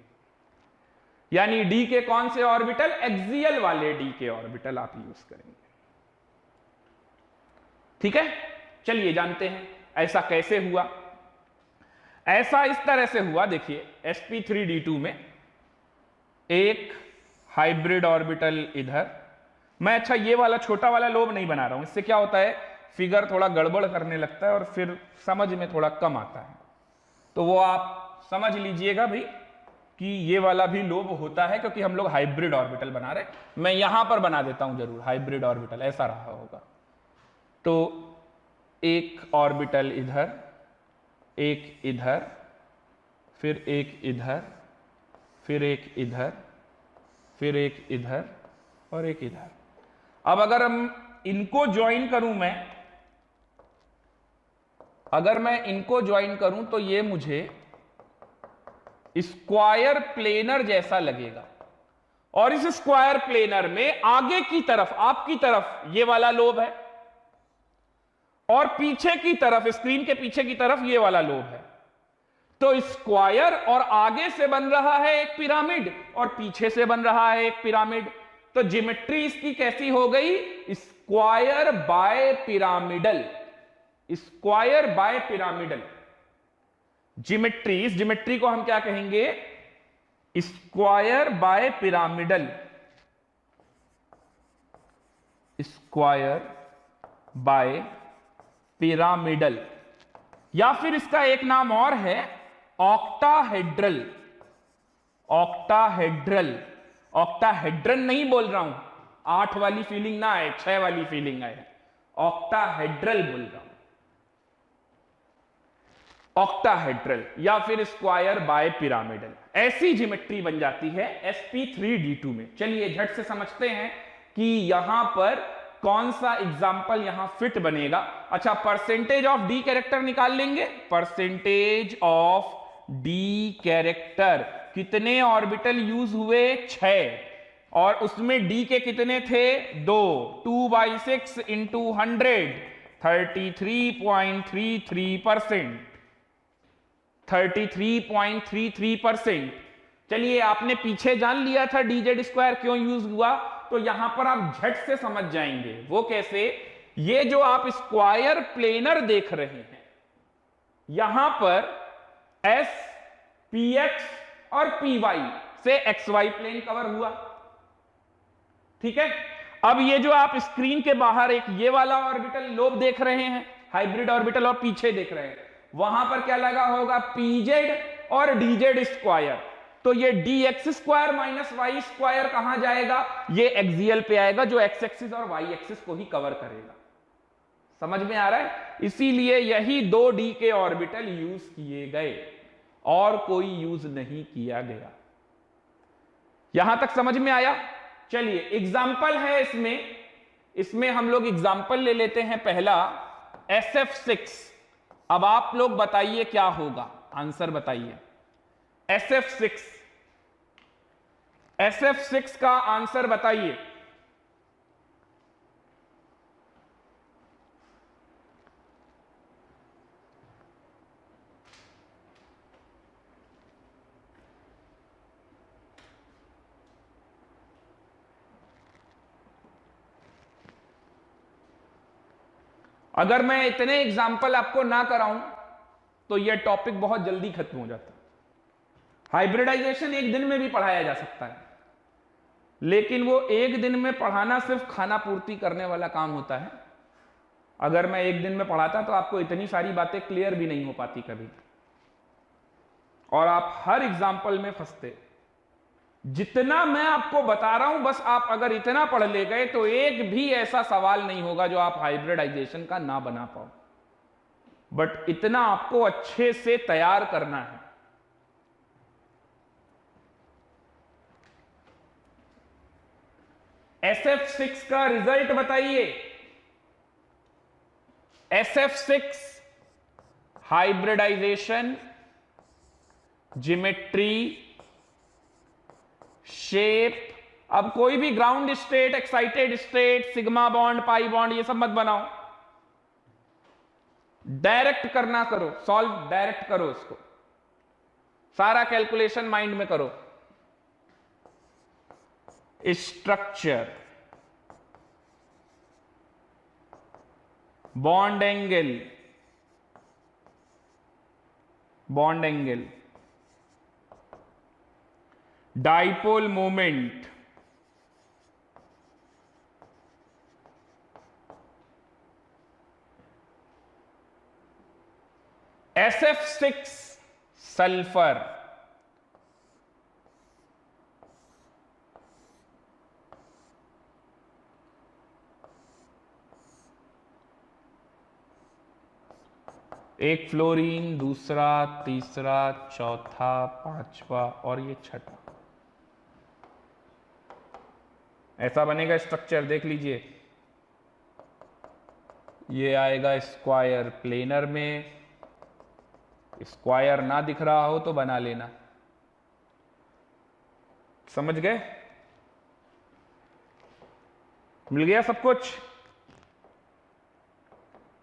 यानी d के कौन से ऑर्बिटल, एक्सियल वाले d के ऑर्बिटल आप यूज करेंगे। ठीक है, चलिए जानते हैं ऐसा कैसे हुआ। ऐसा इस तरह से हुआ, देखिए sp3d2 में एक हाइब्रिड ऑर्बिटल इधर, मैं अच्छा ये वाला छोटा वाला लोब नहीं बना रहा हूं, इससे क्या होता है फिगर थोड़ा गड़बड़ करने लगता है और फिर समझ में थोड़ा कम आता है, तो वो आप समझ लीजिएगा भाई कि ये वाला भी लोब होता है, क्योंकि हम लोग हाइब्रिड ऑर्बिटल बना रहे। मैं यहां पर बना देता हूं जरूर, हाइब्रिड ऑर्बिटल ऐसा रहा होगा, तो एक ऑर्बिटल इधर, एक इधर, फिर एक इधर, फिर एक इधर, फिर एक इधर और एक इधर। अब अगर हम इनको ज्वाइन करूं, अगर मैं इनको ज्वाइन करूं तो ये मुझे स्क्वायर प्लेनर जैसा लगेगा, और इस स्क्वायर प्लेनर में आगे की तरफ, आपकी तरफ ये वाला लोब है और पीछे की तरफ, स्क्रीन के पीछे की तरफ ये वाला लोब है, तो स्क्वायर और आगे से बन रहा है एक पिरामिड और पीछे से बन रहा है एक पिरामिड, तो ज्योमेट्री इसकी कैसी हो गई, square bipyramidal, square bye pyramidal geometry. इस ज्योमेट्री को हम क्या कहेंगे, square bipyramidal, square bipyramidal, या फिर इसका एक नाम और है ऑक्टाहेड्रल, ऑक्टाहेड्रल, ऑक्टाहेड्रन नहीं बोल रहा हूं, 8 वाली फीलिंग ना आए, 6 वाली फीलिंग आए, ऑक्टाहेड्रल बोल रहा हूं, ऑक्टाहेड्रल या फिर स्क्वायर बाय पिरामिडल, ऐसी ज्योमेट्री बन जाती है sp3d2 में। चलिए झट से समझते हैं कि यहां पर कौन सा एग्जाम्पल यहां फिट बनेगा। अच्छा, परसेंटेज ऑफ डी कैरेक्टर निकाल लेंगे, परसेंटेज ऑफ डी कैरेक्टर, कितने ऑर्बिटल यूज हुए, 6, और उसमें डी के कितने थे, 2, 2/6 इंटू 100, 33.33%, 33.33%। चलिए आपने पीछे जान लिया था dz स्क्वायर क्यों यूज हुआ, तो यहां पर आप झट से समझ जाएंगे। वो कैसे, ये जो आप स्क्वायर प्लेनर देख रहे हैं, यहां पर s, px और py से xy प्लेन कवर हुआ, ठीक है। अब ये जो आप स्क्रीन के बाहर एक ये वाला ऑर्बिटल लोब देख रहे हैं, हाइब्रिड ऑर्बिटल, और पीछे देख रहे हैं, वहां पर क्या लगा होगा, pz और dz स्क्वायर, तो ये dx square minus Y square कहां जाएगा, ये एक्सियल पे आएगा, जो x एक्सिस और y एक्सिस को ही कवर करेगा। समझ में आ रहा है, इसीलिए यही 2d के ऑर्बिटल यूज किए गए और कोई यूज नहीं किया गया। यहां तक समझ में आया। चलिए एग्जाम्पल है इसमें हम लोग एग्जाम्पल ले लेते हैं पहला SF6। अब आप लोग बताइए क्या होगा, आंसर बताइए। SF6 का आंसर बताइए। अगर मैं इतने एग्जाम्पल आपको ना कराऊं तो यह टॉपिक बहुत जल्दी खत्म हो जाता है। हाइब्रिडाइजेशन एक दिन में भी पढ़ाया जा सकता है, लेकिन वो एक दिन में पढ़ाना सिर्फ खाना पूर्ति करने वाला काम होता है। अगर मैं एक दिन में पढ़ाता तो आपको इतनी सारी बातें क्लियर भी नहीं हो पाती कभी, और आप हर एग्जाम्पल में फंसते। जितना मैं आपको बता रहा हूं, बस आप अगर इतना पढ़ ले गए तो एक भी ऐसा सवाल नहीं होगा जो आप हाइब्रिडाइजेशन का ना बना पाओ। बट इतना आपको अच्छे से तैयार करना है। SF6 का रिजल्ट बताइए। SF6 hybridisation, geometry, shape. अब कोई भी ground state, excited state, sigma bond, pi bond, ये सब मत बनाओ। डायरेक्ट करना करो, सॉल्व डायरेक्ट करो इसको, सारा कैलकुलेशन माइंड में करो। Structure, bond angle, bond angle, dipole moment, SF6 sulphur, एक फ्लोरीन, दूसरा, तीसरा, चौथा, पांचवा और ये छठा। ऐसा बनेगा स्ट्रक्चर, देख लीजिए। ये आएगा स्क्वायर प्लेनर में। स्क्वायर ना दिख रहा हो तो बना लेना। समझ गए? मिल गया सब कुछ?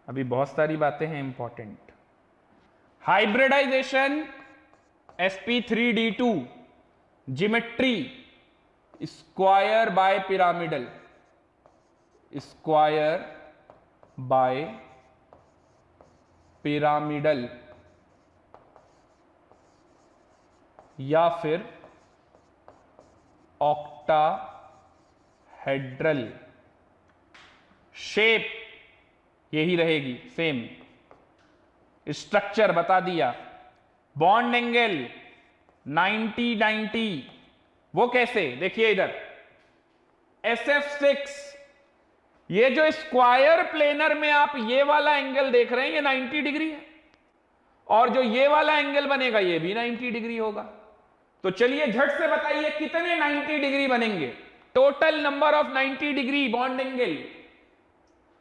अभी बहुत सारी बातें हैं important. Hybridization, sp3d2, geometry, square bipyramidal, square bipyramidal, या फिर ऑक्टाहेड्रल। शेप यही रहेगी सेम। स्ट्रक्चर बता दिया। बॉन्ड एंगल 90-90, वो कैसे? देखिए इधर SF6, ये जो स्क्वायर प्लेनर में आप ये वाला एंगल देख रहे हैं, ये 90 डिग्री है, और जो ये वाला एंगल बनेगा ये भी 90 डिग्री होगा। तो चलिए झट से बताइए कितने 90 डिग्री बनेंगे। Total number of 90 degree bond angle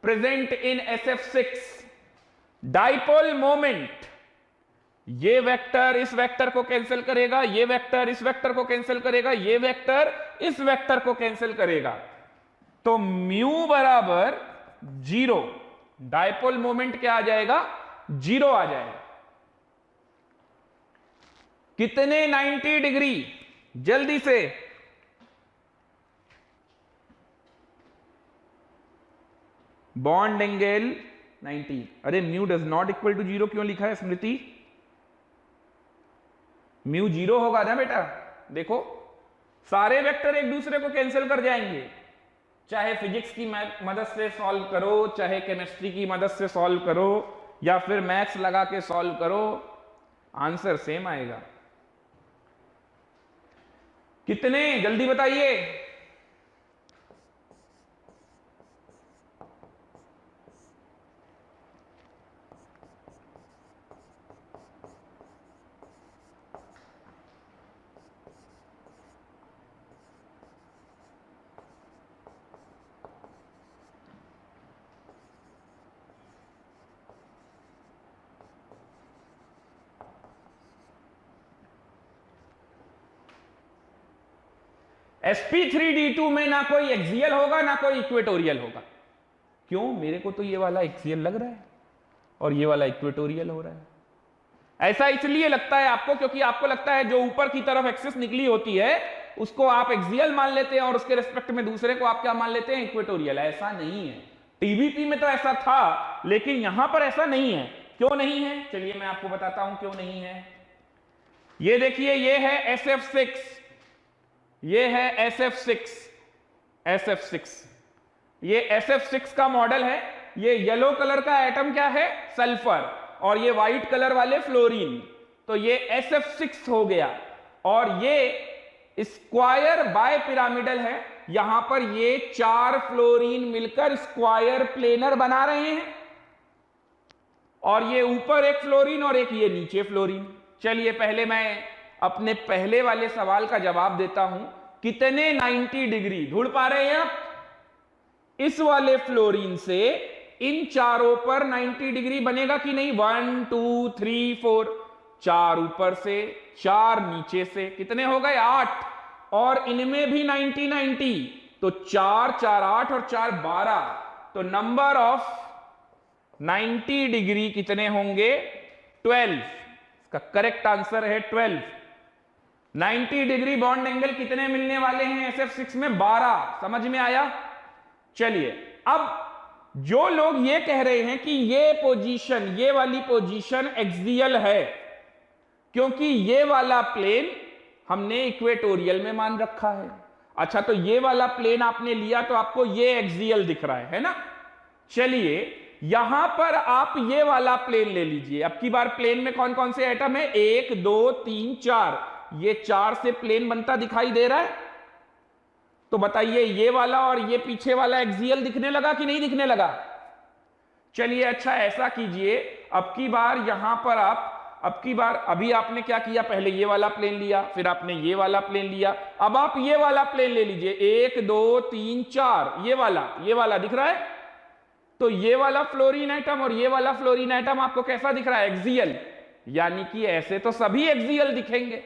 present in SF6। Dipole moment, ये वेक्टर इस वेक्टर को कैंसिल करेगा, ये वेक्टर इस वेक्टर को कैंसिल करेगा, ये वेक्टर इस वेक्टर को कैंसिल करेगा, तो म्यू बराबर 0। डाइपोल मोमेंट क्या आ जाएगा? 0 आ जाएगा। कितने 90 डिग्री? जल्दी से। Bond angle 90। अरे mu does not equal to 0 क्यों लिखा है स्मृति? म्यू 0 होगा ना बेटा। देखो सारे वेक्टर एक दूसरे को कैंसिल कर जाएंगे, चाहे फिजिक्स की मदद से सॉल्व करो, चाहे केमिस्ट्री की मदद से सॉल्व करो, या फिर मैथ्स लगा के सॉल्व करो, आंसर सेम आएगा। कितने? जल्दी बताइए। sp3d2 में ना कोई एक्सियल होगा ना कोई इक्वेटोरियल होगा। क्यों? मेरे को तो ये वाला एक्सियल लग रहा है और ये वाला इक्वेटोरियल हो रहा है। ऐसा इसलिए लगता है आपको क्योंकि आपको लगता है जो ऊपर की तरफ एक्सिस निकली होती है उसको आप एक्सियल मान लेते हैं और उसके रिस्पेक्ट में दूसरे को आप क्या मान लेते हैं? इक्वेटोरियल। ऐसा नहीं है। टीबीपी में तो ऐसा था, लेकिन यहां पर ऐसा नहीं है। क्यों नहीं है, चलिए मैं आपको बताता हूं क्यों नहीं है। ये देखिए, ये है SF6, ये है SF6, ये SF6 का मॉडल है। ये येलो कलर का एटम क्या है, सल्फर, और ये व्हाइट कलर वाले फ्लोरीन, तो ये SF6 हो गया। और ये स्क्वायर बाय पिरामिडल है, यहां पर ये 4 फ्लोरीन मिलकर स्क्वायर प्लेनर बना रहे हैं, और ये ऊपर एक फ्लोरीन और एक ये नीचे फ्लोरीन। चलिए पहले मैं अपने पहले वाले सवाल का जवाब देता हूं। कितने 90 डिग्री ढूंढ पा रहे हैं आप? इस वाले फ्लोरीन से इन चारों पर 90 डिग्री बनेगा कि नहीं? 1 2 3 4, 4 ऊपर से 4 नीचे से, कितने हो गए? 8। और इनमें भी 90 90, तो 4 4 8 और 4 12, तो नंबर ऑफ 90 डिग्री कितने होंगे? 12। इसका करेक्ट आंसर है 12। 90 डिग्री बॉन्ड एंगल कितने मिलने वाले हैं SF6 में? 12। समझ में आया? चलिए, अब जो लोग ये कह रहे हैं कि ये पोजीशन, ये वाली पोजीशन एक्सियल है, क्योंकि ये वाला प्लेन हमने इक्वेटोरियल में मान रखा है। अच्छा, तो ये वाला प्लेन आपने लिया तो आपको ये एक्सियल दिख रहा है ना? चलिए, यहां पर आप ये वाला प्लेन ले लीजिए। अब की बार प्लेन में कौन कौन से एटम है? 1 2 3 4, ये 4 से प्लेन बनता दिखाई दे रहा है। तो बताइए, ये वाला और ये पीछे वाला एक्सियल दिखने लगा कि नहीं दिखने लगा? चलिए, अच्छा ऐसा कीजिए, अब की बार यहां पर आप, अब की बार, अभी आपने क्या किया, पहले ये वाला प्लेन लिया, फिर आपने ये वाला प्लेन लिया, अब आप ये वाला प्लेन ले लीजिए। 1 2 3 4, ये वाला दिख रहा है। तो ये वाला फ्लोरीन एटम और ये वाला फ्लोरीन एटम आपको कैसा दिख रहा है? एक्सियल। यानी कि ऐसे तो सभी एक्सियल दिखेंगे,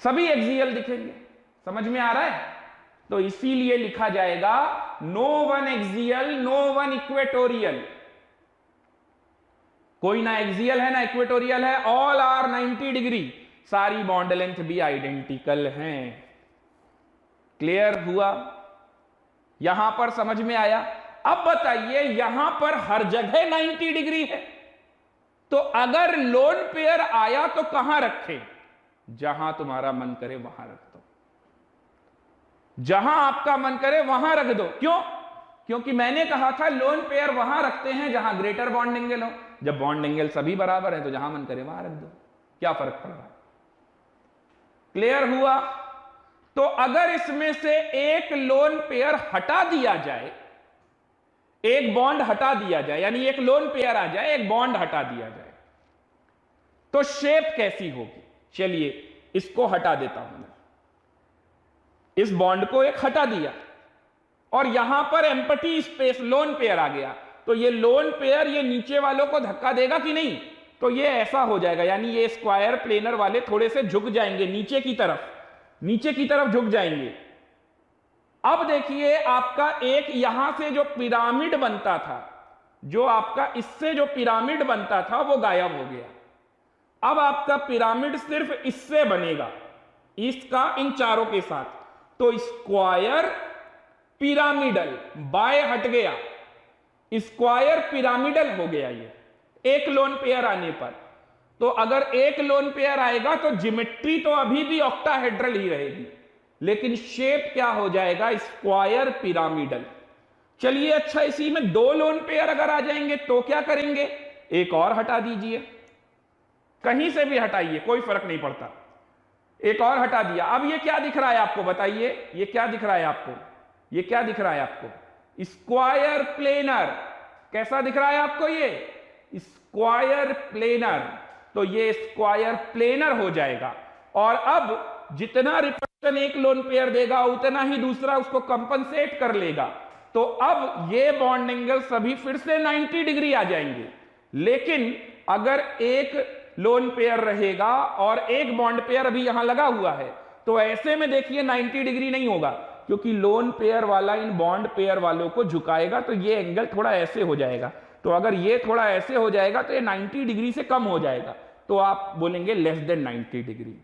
सभी एक्सियल दिखेंगे। समझ में आ रहा है? तो इसीलिए लिखा जाएगा no one axial, no one equatorial. कोई ना एक्सियल है ना इक्वेटोरियल है, ऑल आर 90 डिग्री। सारी बॉन्ड लेंथ भी आइडेंटिकल हैं। क्लियर हुआ? यहां पर समझ में आया? अब बताइए, यहां पर हर जगह 90 डिग्री है, तो अगर लोन पेयर आया तो कहां रखें? जहां तुम्हारा मन करे वहां रख दो, जहां आपका मन करे वहां रख दो। क्यों? क्योंकि मैंने कहा था लोन पेयर वहां रखते हैं जहां ग्रेटर बॉन्ड एंगल हो। जब बॉन्ड एंगल सभी बराबर है तो जहां मन करे वहां रख दो, क्या फर्क पड़ रहा है? क्लियर हुआ? तो अगर इसमें से एक लोन पेयर हटा दिया जाए, एक बॉन्ड हटा दिया जाए, यानी एक लोन पेयर आ जाए, एक बॉन्ड हटा दिया जाए, तो शेप कैसी होगी? चलिए इसको हटा देता हूं मैं। इस बॉन्ड को एक हटा दिया और यहां पर एम्प्टी स्पेस लोन पेयर आ गया, तो ये लोन पेयर ये नीचे वालों को धक्का देगा कि नहीं? तो ये ऐसा हो जाएगा, यानी ये स्क्वायर प्लेनर वाले थोड़े से झुक जाएंगे नीचे की तरफ, नीचे की तरफ झुक जाएंगे। अब देखिए, आपका एक यहां से जो पिरामिड बनता था, जो आपका इससे जो पिरामिड बनता था वो गायब हो गया। अब आपका पिरामिड सिर्फ इससे बनेगा, इसका इन चारों के साथ। तो स्क्वायर पिरामिडल बाय हट गया, स्क्वायर पिरामिडल हो गया ये एक लोन पेयर आने पर। तो अगर एक लोन पेयर आएगा तो ज्योमेट्री तो अभी भी ऑक्टाहेड्रल ही रहेगी, लेकिन शेप क्या हो जाएगा? Square pyramidal. चलिए, अच्छा इसी में 2 लोन पेयर अगर आ जाएंगे तो क्या करेंगे? एक और हटा दीजिए, कहीं से भी हटाइए, कोई फर्क नहीं पड़ता। एक और हटा दिया। अब ये क्या दिख रहा है आपको? बताइए, ये क्या दिख रहा है आपको? ये क्या दिख रहा है आपको? Square planar. कैसा दिख रहा है आपको? ये स्क्वायर प्लेनर। तो ये स्क्वायर प्लेनर हो जाएगा, और अब जितना रिपल्शन एक लोन पेयर देगा उतना ही दूसरा उसको कंपनसेट कर लेगा। तो अब ये बॉन्ड एंगल सभी फिर से 90 डिग्री आ जाएंगे। लेकिन अगर एक लोन पेयर रहेगा और एक बॉन्ड पेयर अभी यहां लगा हुआ है, तो ऐसे में देखिए 90 डिग्री नहीं होगा, क्योंकि लोन पेयर वाला इन बॉन्ड पेयर वालों को झुकाएगा, तो ये एंगल थोड़ा ऐसे हो जाएगा। तो अगर ये थोड़ा ऐसे हो जाएगा तो ये 90 डिग्री से कम हो जाएगा, तो आप बोलेंगे लेस देन 90 डिग्री।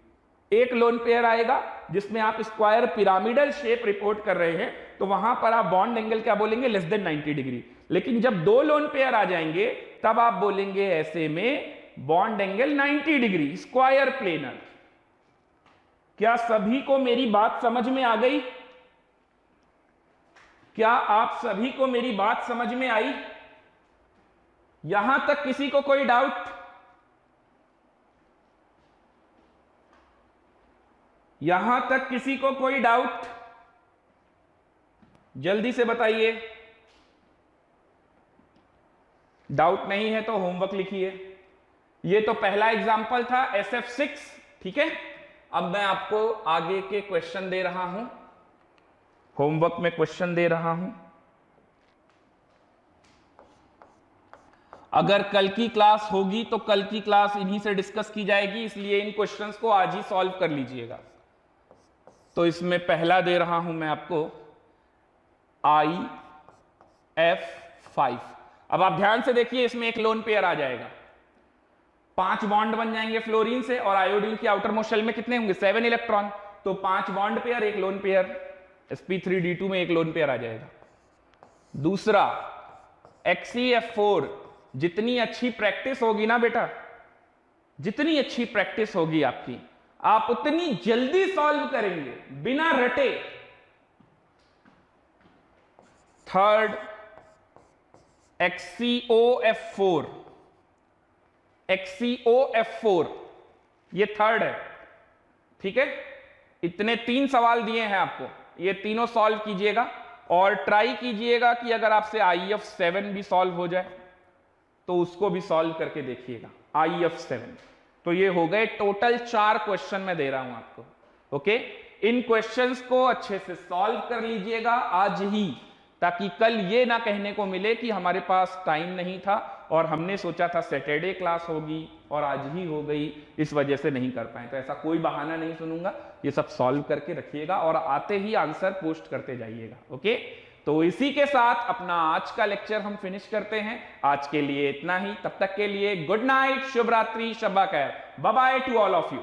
एक लोन पेयर आएगा जिसमें आप स्क्वायर पिरामिडल शेप रिपोर्ट कर रहे हैं, तो वहां पर आप बॉन्ड एंगल क्या बोलेंगे, लेस देन 90 डिग्री। लेकिन जब दो लोन पेयर आ जाएंगे तब आप बोलेंगे ऐसे में bond angle 90 degree, square planar. क्या सभी को मेरी बात समझ में आ गई? क्या आप सभी को मेरी बात समझ में आई? यहां तक किसी को कोई डाउट? यहां तक किसी को कोई डाउट? जल्दी से बताइए। डाउट नहीं है तो होमवर्क लिखिए। ये तो पहला एग्जाम्पल था SF6, ठीक है। अब मैं आपको आगे के क्वेश्चन दे रहा हूं, होमवर्क में क्वेश्चन दे रहा हूं। अगर कल की क्लास होगी तो कल की क्लास इन्हीं से डिस्कस की जाएगी, इसलिए इन क्वेश्चंस को आज ही सॉल्व कर लीजिएगा। तो इसमें पहला दे रहा हूं मैं आपको IF5। अब आप ध्यान से देखिए, इसमें एक लोन पेयर आ जाएगा, 5 बॉन्ड बन जाएंगे फ्लोरीन से, और आयोडीन की आउटर मोस्ट शेल में कितने होंगे, 7 इलेक्ट्रॉन। तो 5 बॉन्ड पेयर, एक लोन पेयर, sp3d2 में एक लोन पेयर आ जाएगा। दूसरा XeF4, जितनी अच्छी प्रैक्टिस होगी ना बेटा, जितनी अच्छी प्रैक्टिस होगी आपकी, आप उतनी जल्दी सॉल्व करेंगे बिना रटे। थर्ड XeOF4, XeOF4 ये थर्ड है, ठीक है। इतने 3 सवाल दिए हैं आपको, ये तीनों सॉल्व कीजिएगा और ट्राई कीजिएगा कि अगर आपसे IF7 भी सॉल्व हो जाए तो उसको भी सॉल्व करके देखिएगा, IF7। तो ये हो गए टोटल 4 क्वेश्चन मैं दे रहा हूं आपको, ओके। इन क्वेश्चंस को अच्छे से सॉल्व कर लीजिएगा आज ही, ताकि कल ये ना कहने को मिले कि हमारे पास टाइम नहीं था और हमने सोचा था सैटरडे क्लास होगी और आज ही हो गई, इस वजह से नहीं कर पाए। तो ऐसा कोई बहाना नहीं सुनूंगा, ये सब सॉल्व करके रखिएगा और आते ही आंसर पोस्ट करते जाइएगा, ओके। तो इसी के साथ अपना आज का लेक्चर हम फिनिश करते हैं। आज के लिए इतना ही, तब तक के लिए गुड नाइट, शुभ रात्रि, शब्बा खैर, bye bye to all of you.